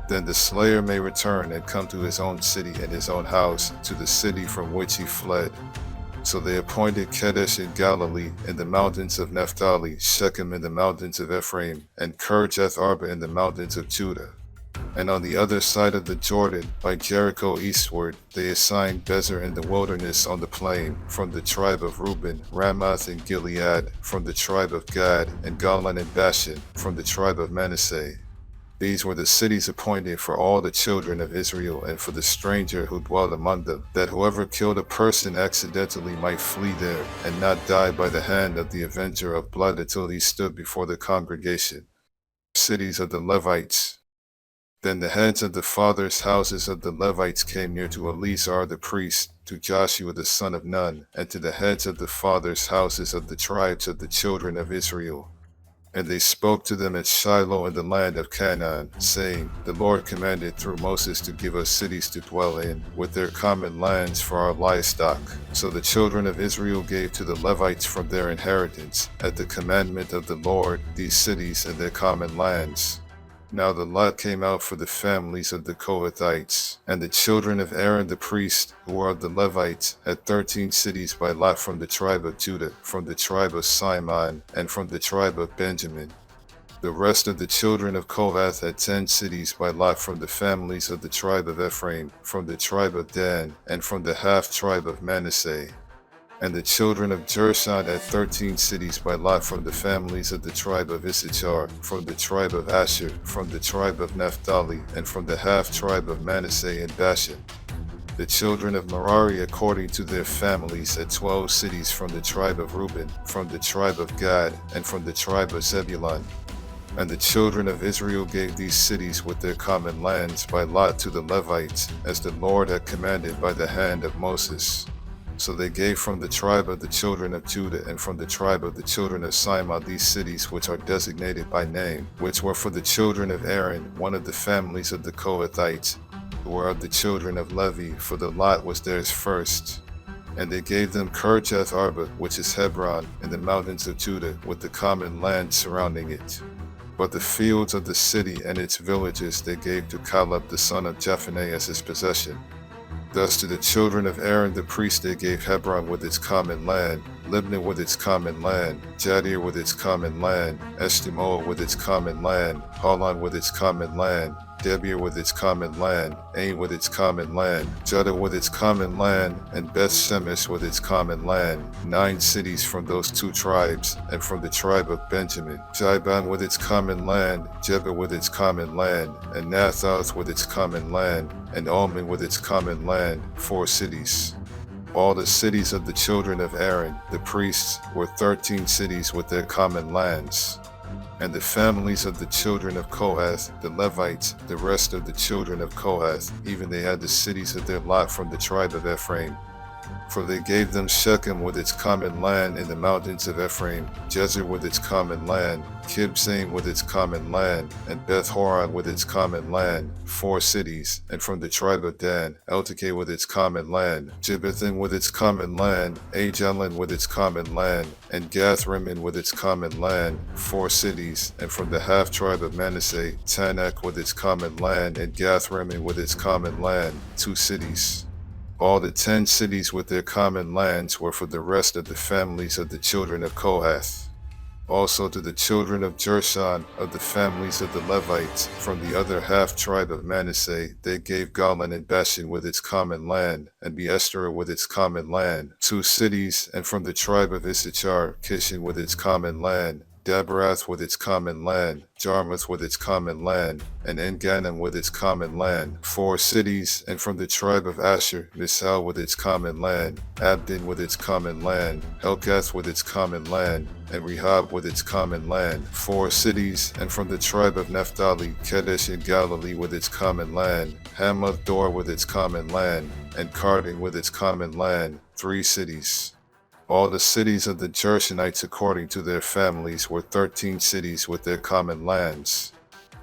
Then the slayer may return and come to his own city and his own house, to the city from which he fled. So they appointed Kadesh in Galilee, in the mountains of Naphtali, Shechem in the mountains of Ephraim, and Kirjath Arba in the mountains of Judah. And on the other side of the Jordan, by Jericho eastward, they assigned Bezer in the wilderness on the plain, from the tribe of Reuben, Ramoth in Gilead, from the tribe of Gad, and Golan in Bashan, from the tribe of Manasseh. These were the cities appointed for all the children of Israel and for the stranger who dwelt among them, that whoever killed a person accidentally might flee there, and not die by the hand of the avenger of blood until he stood before the congregation. Cities of the Levites. Then the heads of the fathers' houses of the Levites came near to Eleazar the priest, to Joshua the son of Nun, and to the heads of the fathers' houses of the tribes of the children of Israel. And they spoke to them at Shiloh in the land of Canaan, saying, The Lord commanded through Moses to give us cities to dwell in, with their common lands for our livestock. So the children of Israel gave to the Levites from their inheritance, at the commandment of the Lord, these cities and their common lands. Now the lot came out for the families of the Kohathites, and the children of Aaron the priest, who were of the Levites, had 13 cities by lot from the tribe of Judah, from the tribe of Simon, and from the tribe of Benjamin. The rest of the children of Kohath had 10 cities by lot from the families of the tribe of Ephraim, from the tribe of Dan, and from the half-tribe of Manasseh. And the children of Jershon had 13 cities by lot from the families of the tribe of Issachar, from the tribe of Asher, from the tribe of Naphtali, and from the half-tribe of Manasseh and Bashan. The children of Merari according to their families had 12 cities from the tribe of Reuben, from the tribe of Gad, and from the tribe of Zebulun. And the children of Israel gave these cities with their common lands by lot to the Levites, as the Lord had commanded by the hand of Moses. So they gave from the tribe of the children of Judah and from the tribe of the children of Simon these cities which are designated by name, which were for the children of Aaron, one of the families of the Kohathites, who were of the children of Levi, for the lot was theirs first. And they gave them Kirjath Arba, which is Hebron, in the mountains of Judah, with the common land surrounding it. But the fields of the city and its villages they gave to Caleb the son of Jephunneh as his possession. Thus to the children of Aaron the priest they gave Hebron with its common land, Libnah with its common land, Jadir with its common land, Eshtemoa with its common land, Holon with its common land, Debir with its common land, Ain with its common land, Judah with its common land, and Beth Shemesh with its common land, 9 cities from those 2 tribes, and from the tribe of Benjamin, Jaiban with its common land, Jebah with its common land, and Nathoth with its common land, and Alman with its common land, 4 cities. All the cities of the children of Aaron, the priests, were 13 cities with their common lands. And the families of the children of Kohath, the Levites, the rest of the children of Kohath, even they had the cities of their lot from the tribe of Ephraim. For they gave them Shechem with its common land in the mountains of Ephraim, Jezer with its common land, Kibzaim with its common land, and Beth Horon with its common land, 4 cities, and from the tribe of Dan, Eltekeh with its common land, Gibbethim with its common land, Ajalon with its common land, and Gath-Rimmon with its common land, 4 cities, and from the half-tribe of Manasseh, Tanakh with its common land, and Gath-Rimmon with its common land, 2 cities. All the 10 cities with their common lands were for the rest of the families of the children of Kohath. Also to the children of Jershon, of the families of the Levites, from the other half-tribe of Manasseh, they gave Golan and Bashan with its common land, and Beestera with its common land, 2 cities, and from the tribe of Issachar, Kishan with its common land, Daberath with its common land, Jarmuth with its common land, and En-Gannim with its common land, 4 cities, and from the tribe of Asher, Misal with its common land, Abdon with its common land, Helkath with its common land, and Rehob with its common land, 4 cities, and from the tribe of Naphtali, Kedesh in Galilee with its common land, Hamath Dor with its common land, and Cardin with its common land, 3 cities. All the cities of the Gershonites according to their families were 13 cities with their common lands.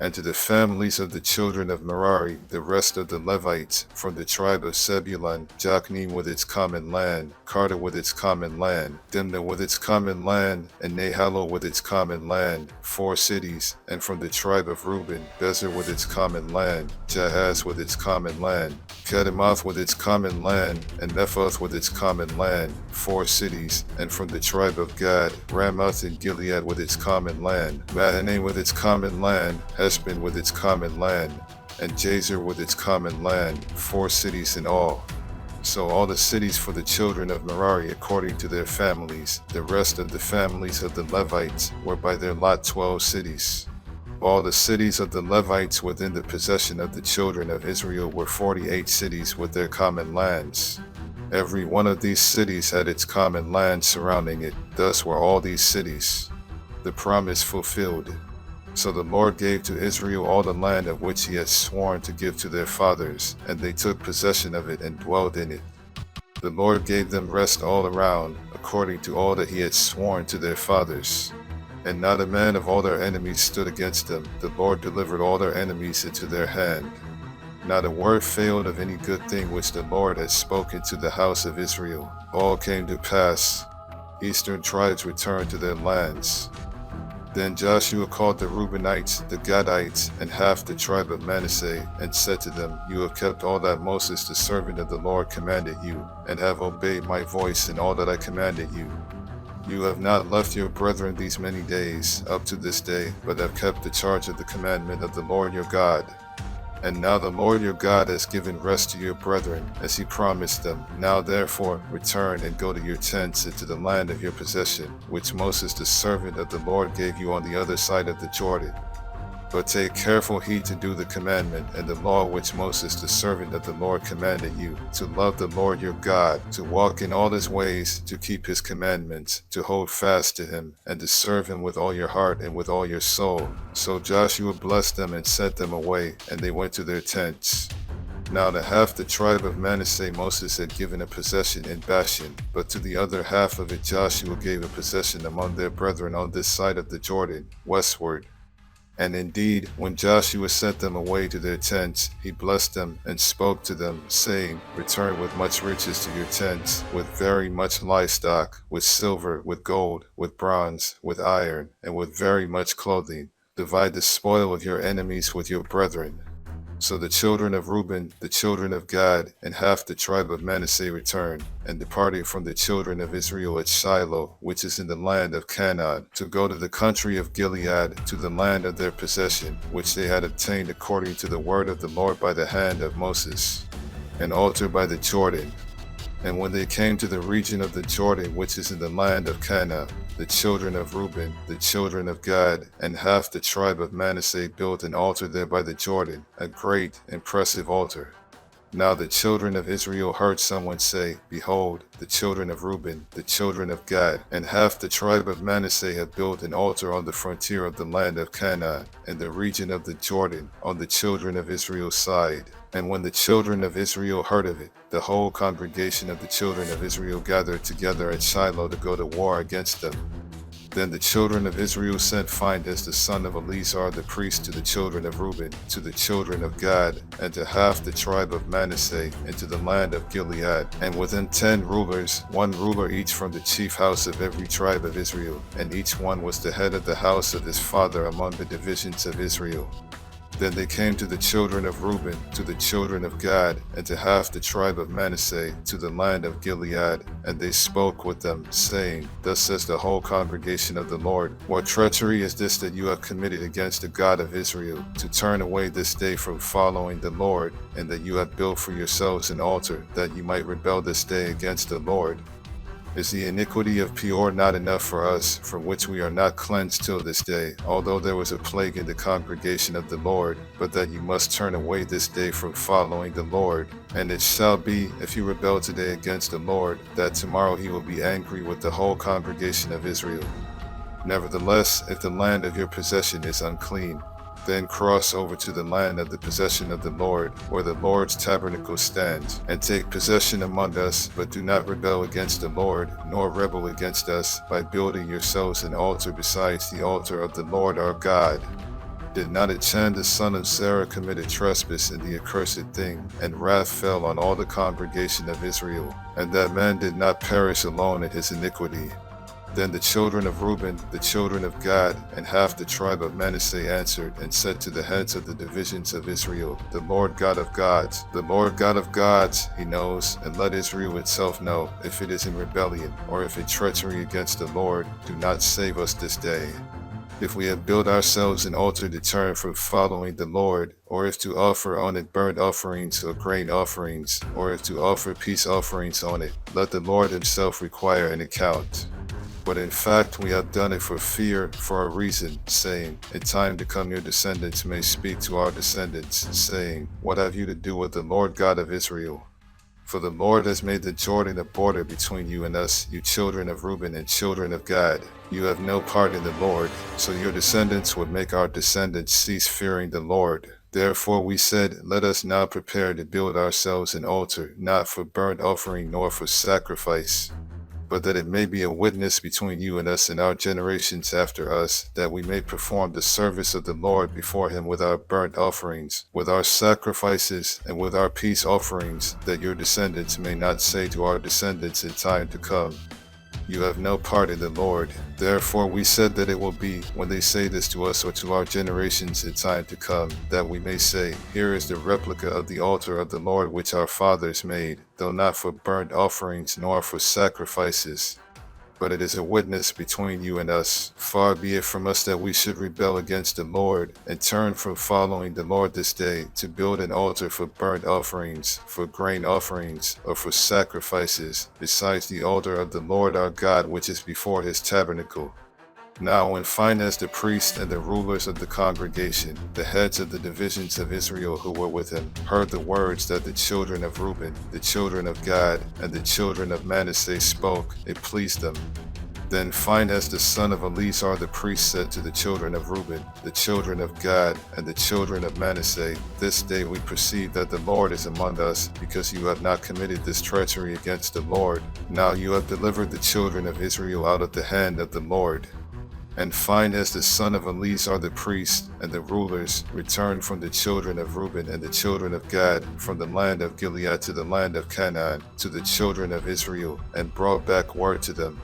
And to the families of the children of Merari, the rest of the Levites, from the tribe of Zebulun, Jokneam with its common land, Carter with its common land, Dimnah with its common land, and Nahalo with its common land, 4 cities, and from the tribe of Reuben, Bezer with its common land, Jahaz with its common land, Kedemoth with its common land, and Nephoth with its common land, 4 cities, and from the tribe of Gad, Ramoth and Gilead with its common land, Mahanaim with its common land, Heshbon with its common land, and Jazer with its common land, 4 cities in all. So all the cities for the children of Merari according to their families, the rest of the families of the Levites, were by their lot 12 cities. All the cities of the Levites within the possession of the children of Israel were 48 cities with their common lands. Every one of these cities had its common land surrounding it. Thus were all these cities. The promise fulfilled. So the Lord gave to Israel all the land of which he had sworn to give to their fathers, and they took possession of it and dwelled in it. The Lord gave them rest all around, according to all that he had sworn to their fathers. And not a man of all their enemies stood against them. The Lord delivered all their enemies into their hand. Not a word failed of any good thing which the Lord had spoken to the house of Israel. All came to pass. Eastern tribes returned to their lands. Then Joshua called the Reubenites, the Gadites, and half the tribe of Manasseh, and said to them, You have kept all that Moses the servant of the Lord commanded you, and have obeyed my voice in all that I commanded you. You have not left your brethren these many days, up to this day, but have kept the charge of the commandment of the Lord your God. And now the Lord your God has given rest to your brethren, as he promised them. Now therefore return and go to your tents into the land of your possession, which Moses the servant of the Lord gave you on the other side of the Jordan. But take careful heed to do the commandment and the law which Moses the servant of the Lord commanded you, to love the Lord your God, to walk in all his ways, to keep his commandments, to hold fast to him, and to serve him with all your heart and with all your soul. So Joshua blessed them and sent them away, and they went to their tents. Now to half the tribe of Manasseh Moses had given a possession in Bashan, but to the other half of it Joshua gave a possession among their brethren on this side of the Jordan, westward. And indeed, when Joshua sent them away to their tents, he blessed them and spoke to them, saying, Return with much riches to your tents, with very much livestock, with silver, with gold, with bronze, with iron, and with very much clothing. Divide the spoil of your enemies with your brethren. So the children of Reuben, the children of Gad, and half the tribe of Manasseh returned, and departed from the children of Israel at Shiloh, which is in the land of Canaan, to go to the country of Gilead, to the land of their possession, which they had obtained according to the word of the Lord by the hand of Moses, an altar by the Jordan. And when they came to the region of the Jordan, which is in the land of Canaan, the children of Reuben, the children of Gad, and half the tribe of Manasseh built an altar there by the Jordan, a great, impressive altar. Now the children of Israel heard someone say, Behold, the children of Reuben, the children of Gad, and half the tribe of Manasseh have built an altar on the frontier of the land of Canaan, in the region of the Jordan, on the children of Israel's side. And when the children of Israel heard of it, the whole congregation of the children of Israel gathered together at Shiloh to go to war against them. Then the children of Israel sent Phinehas the son of Eleazar the priest to the children of Reuben, to the children of Gad, and to half the tribe of Manasseh, into the land of Gilead, and within 10 rulers, 1 ruler each from the chief house of every tribe of Israel, and each one was the head of the house of his father among the divisions of Israel. Then they came to the children of Reuben, to the children of Gad, and to half the tribe of Manasseh, to the land of Gilead, and they spoke with them, saying, Thus says the whole congregation of the Lord, What treachery is this that you have committed against the God of Israel, to turn away this day from following the Lord, and that you have built for yourselves an altar, that you might rebel this day against the Lord? Is the iniquity of Peor not enough for us, from which we are not cleansed till this day, although there was a plague in the congregation of the Lord, but that you must turn away this day from following the Lord? And it shall be, if you rebel today against the Lord, that tomorrow he will be angry with the whole congregation of Israel. Nevertheless, if the land of your possession is unclean, then cross over to the land of the possession of the Lord, where the Lord's tabernacle stands, and take possession among us, but do not rebel against the Lord, nor rebel against us, by building yourselves an altar besides the altar of the Lord our God. Did not Achan the son of Sarah commit a trespass in the accursed thing, and wrath fell on all the congregation of Israel, and that man did not perish alone in his iniquity? Then the children of Reuben, the children of Gad, and half the tribe of Manasseh answered and said to the heads of the divisions of Israel, The Lord God of gods, the Lord God of gods, he knows, and let Israel itself know, if it is in rebellion, or if in treachery against the Lord, do not save us this day. If we have built ourselves an altar to turn from following the Lord, or if to offer on it burnt offerings or grain offerings, or if to offer peace offerings on it, let the Lord himself require an account. But in fact we have done it for fear, for a reason, saying, In time to come your descendants may speak to our descendants, saying, What have you to do with the Lord God of Israel? For the Lord has made the Jordan a border between you and us, you children of Reuben and children of Gad. You have no part in the Lord, so your descendants would make our descendants cease fearing the Lord. Therefore we said, Let us now prepare to build ourselves an altar, not for burnt offering nor for sacrifice, but that it may be a witness between you and us and our generations after us, that we may perform the service of the Lord before him with our burnt offerings, with our sacrifices, and with our peace offerings, that your descendants may not say to our descendants in time to come, you have no part in the Lord. Therefore we said that it will be, when they say this to us or to our generations in time to come, that we may say, here is the replica of the altar of the Lord which our fathers made, though not for burnt offerings nor for sacrifices. But it is a witness between you and us. Far be it from us that we should rebel against the Lord, and turn from following the Lord this day, to build an altar for burnt offerings, for grain offerings, or for sacrifices, besides the altar of the Lord our God which is before his tabernacle. Now when Phinehas the priest and the rulers of the congregation, the heads of the divisions of Israel who were with him, heard the words that the children of Reuben, the children of Gad, and the children of Manasseh spoke, it pleased them. Then Phinehas the son of Eleazar the priest said to the children of Reuben, the children of Gad, and the children of Manasseh, this day we perceive that the Lord is among us, because you have not committed this treachery against the Lord. Now you have delivered the children of Israel out of the hand of the Lord. And Phinehas the son of Eleazar the priest and the rulers returned from the children of Reuben and the children of Gad from the land of Gilead to the land of Canaan to the children of Israel, and brought back word to them.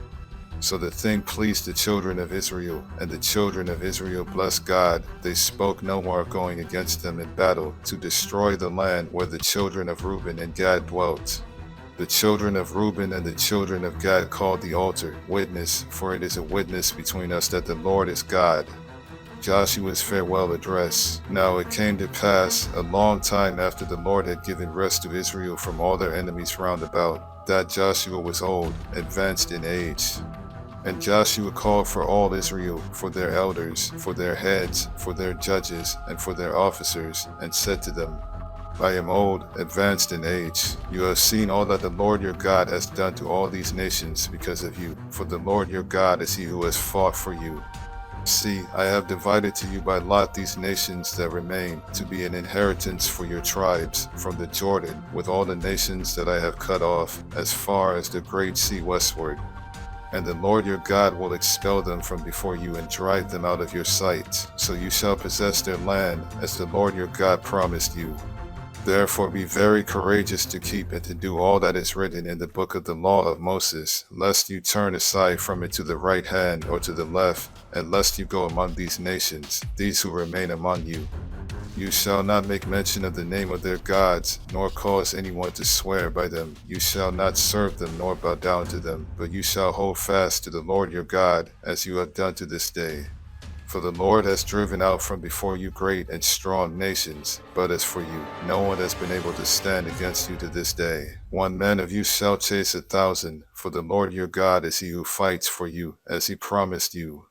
So the thing pleased the children of Israel, and the children of Israel blessed God. They spoke no more of going against them in battle to destroy the land where the children of Reuben and Gad dwelt. The children of Reuben and the children of Gad called the altar witness, for it is a witness between us that the Lord is God. Joshua's farewell address. Now it came to pass, a long time after the Lord had given rest to Israel from all their enemies round about, that Joshua was old, advanced in age. And Joshua called for all Israel, for their elders, for their heads, for their judges, and for their officers, and said to them, I am old, advanced in age. You have seen all that the Lord your God has done to all these nations because of you, for the Lord your God is he who has fought for you. See, I have divided to you by lot these nations that remain, to be an inheritance for your tribes, from the Jordan, with all the nations that I have cut off, as far as the great sea westward. And the Lord your God will expel them from before you and drive them out of your sight, so you shall possess their land, as the Lord your God promised you. Therefore be very courageous to keep and to do all that is written in the book of the law of Moses, lest you turn aside from it to the right hand or to the left, and lest you go among these nations, these who remain among you. You shall not make mention of the name of their gods, nor cause anyone to swear by them. You shall not serve them nor bow down to them, but you shall hold fast to the Lord your God, as you have done to this day. For the Lord has driven out from before you great and strong nations, but as for you, no one has been able to stand against you to this day. 1 man of you shall chase 1,000, for the Lord your God is he who fights for you, as he promised you.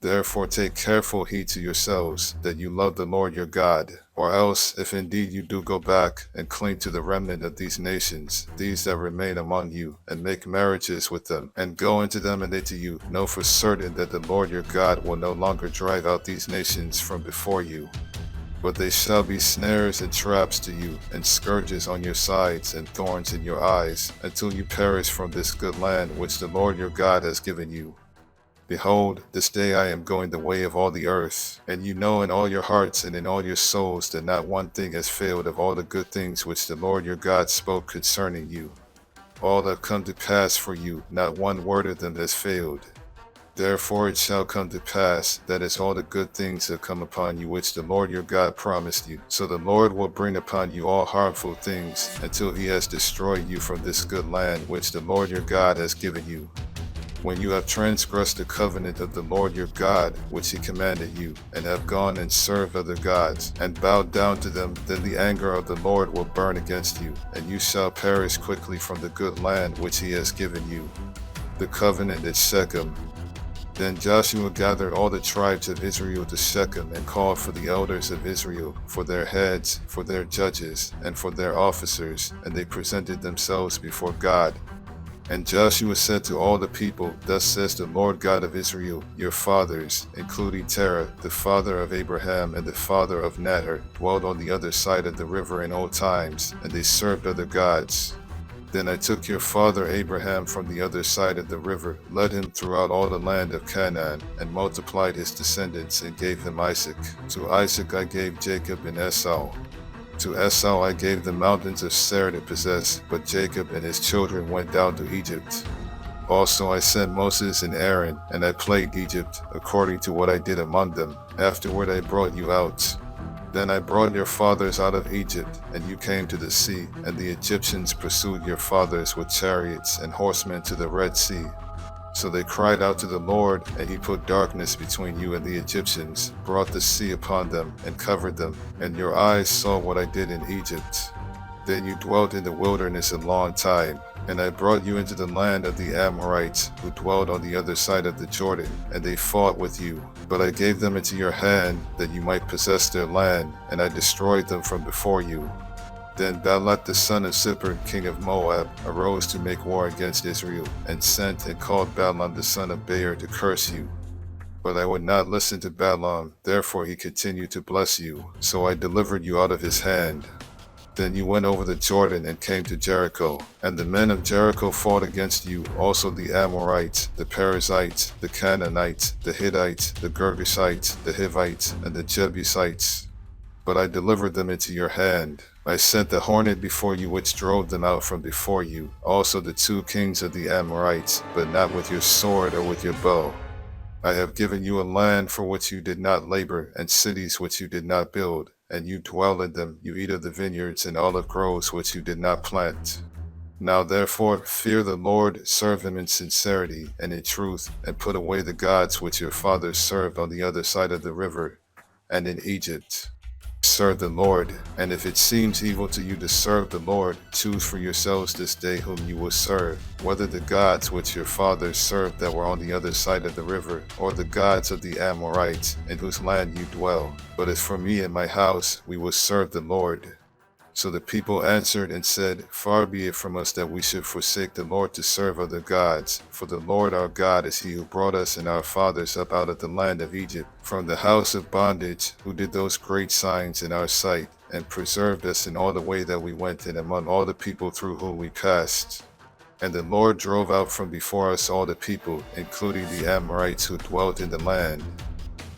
Therefore take careful heed to yourselves, that you love the Lord your God, or else, if indeed you do go back and cling to the remnant of these nations, these that remain among you, and make marriages with them, and go into them and they to you, know for certain that the Lord your God will no longer drive out these nations from before you. But they shall be snares and traps to you, and scourges on your sides, and thorns in your eyes, until you perish from this good land which the Lord your God has given you. Behold, this day I am going the way of all the earth, and you know in all your hearts and in all your souls that not one thing has failed of all the good things which the Lord your God spoke concerning you. All have come to pass for you, not one word of them has failed. Therefore it shall come to pass, that as all the good things have come upon you which the Lord your God promised you, so the Lord will bring upon you all harmful things, until he has destroyed you from this good land which the Lord your God has given you. When you have transgressed the covenant of the Lord your God, which he commanded you, and have gone and served other gods, and bowed down to them, then the anger of the Lord will burn against you, and you shall perish quickly from the good land which he has given you. The covenant at Shechem. Then Joshua gathered all the tribes of Israel to Shechem, and called for the elders of Israel, for their heads, for their judges, and for their officers, and they presented themselves before God. And Joshua said to all the people, Thus says the Lord God of Israel, your fathers, including Terah, the father of Abraham and the father of Nahor, dwelled on the other side of the river in old times, and they served other gods. Then I took your father Abraham from the other side of the river, led him throughout all the land of Canaan, and multiplied his descendants, and gave them Isaac. To Isaac I gave Jacob and Esau. To Esau I gave the mountains of Seir to possess, but Jacob and his children went down to Egypt. Also I sent Moses and Aaron, and I plagued Egypt, according to what I did among them. Afterward I brought you out. Then I brought your fathers out of Egypt, and you came to the sea, and the Egyptians pursued your fathers with chariots and horsemen to the Red Sea. So they cried out to the Lord, and he put darkness between you and the Egyptians, brought the sea upon them, and covered them, and your eyes saw what I did in Egypt. Then you dwelt in the wilderness a long time, and I brought you into the land of the Amorites, who dwelled on the other side of the Jordan, and they fought with you. But I gave them into your hand, that you might possess their land, and I destroyed them from before you. Then Balak the son of Zippor, king of Moab, arose to make war against Israel, and sent and called Balaam the son of Beor to curse you. But I would not listen to Balaam, therefore he continued to bless you, so I delivered you out of his hand. Then you went over the Jordan and came to Jericho, and the men of Jericho fought against you, also the Amorites, the Perizzites, the Canaanites, the Hittites, the Girgashites, the Hivites, and the Jebusites. But I delivered them into your hand. I sent the hornet before you, which drove them out from before you, also the 2 kings of the Amorites, but not with your sword or with your bow. I have given you a land for which you did not labor, and cities which you did not build, and you dwell in them, you eat of the vineyards and olive groves which you did not plant. Now therefore fear the Lord, serve him in sincerity and in truth, and put away the gods which your fathers served on the other side of the river, and in Egypt. Serve the Lord, and if it seems evil to you to serve the Lord, choose for yourselves this day whom you will serve, whether the gods which your fathers served that were on the other side of the river, or the gods of the Amorites, in whose land you dwell. But as for me and my house, we will serve the Lord. So the people answered and said, Far be it from us that we should forsake the Lord to serve other gods. For the Lord our God is he who brought us and our fathers up out of the land of Egypt, from the house of bondage, who did those great signs in our sight, and preserved us in all the way that we went, and among all the people through whom we passed. And the Lord drove out from before us all the people, including the Amorites who dwelt in the land.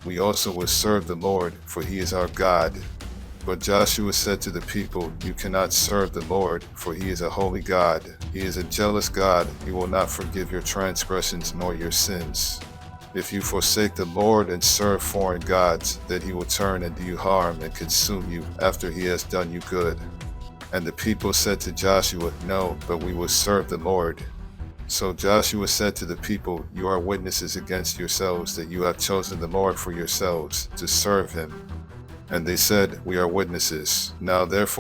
We also will serve the Lord, for he is our God. But Joshua said to the people, You cannot serve the Lord, for he is a holy God. He is a jealous God. He will not forgive your transgressions nor your sins. If you forsake the Lord and serve foreign gods, then he will turn and do you harm and consume you after he has done you good. And the people said to Joshua, No, but we will serve the Lord. So Joshua said to the people, You are witnesses against yourselves that you have chosen the Lord for yourselves, to serve him. And they said, We are witnesses. Now therefore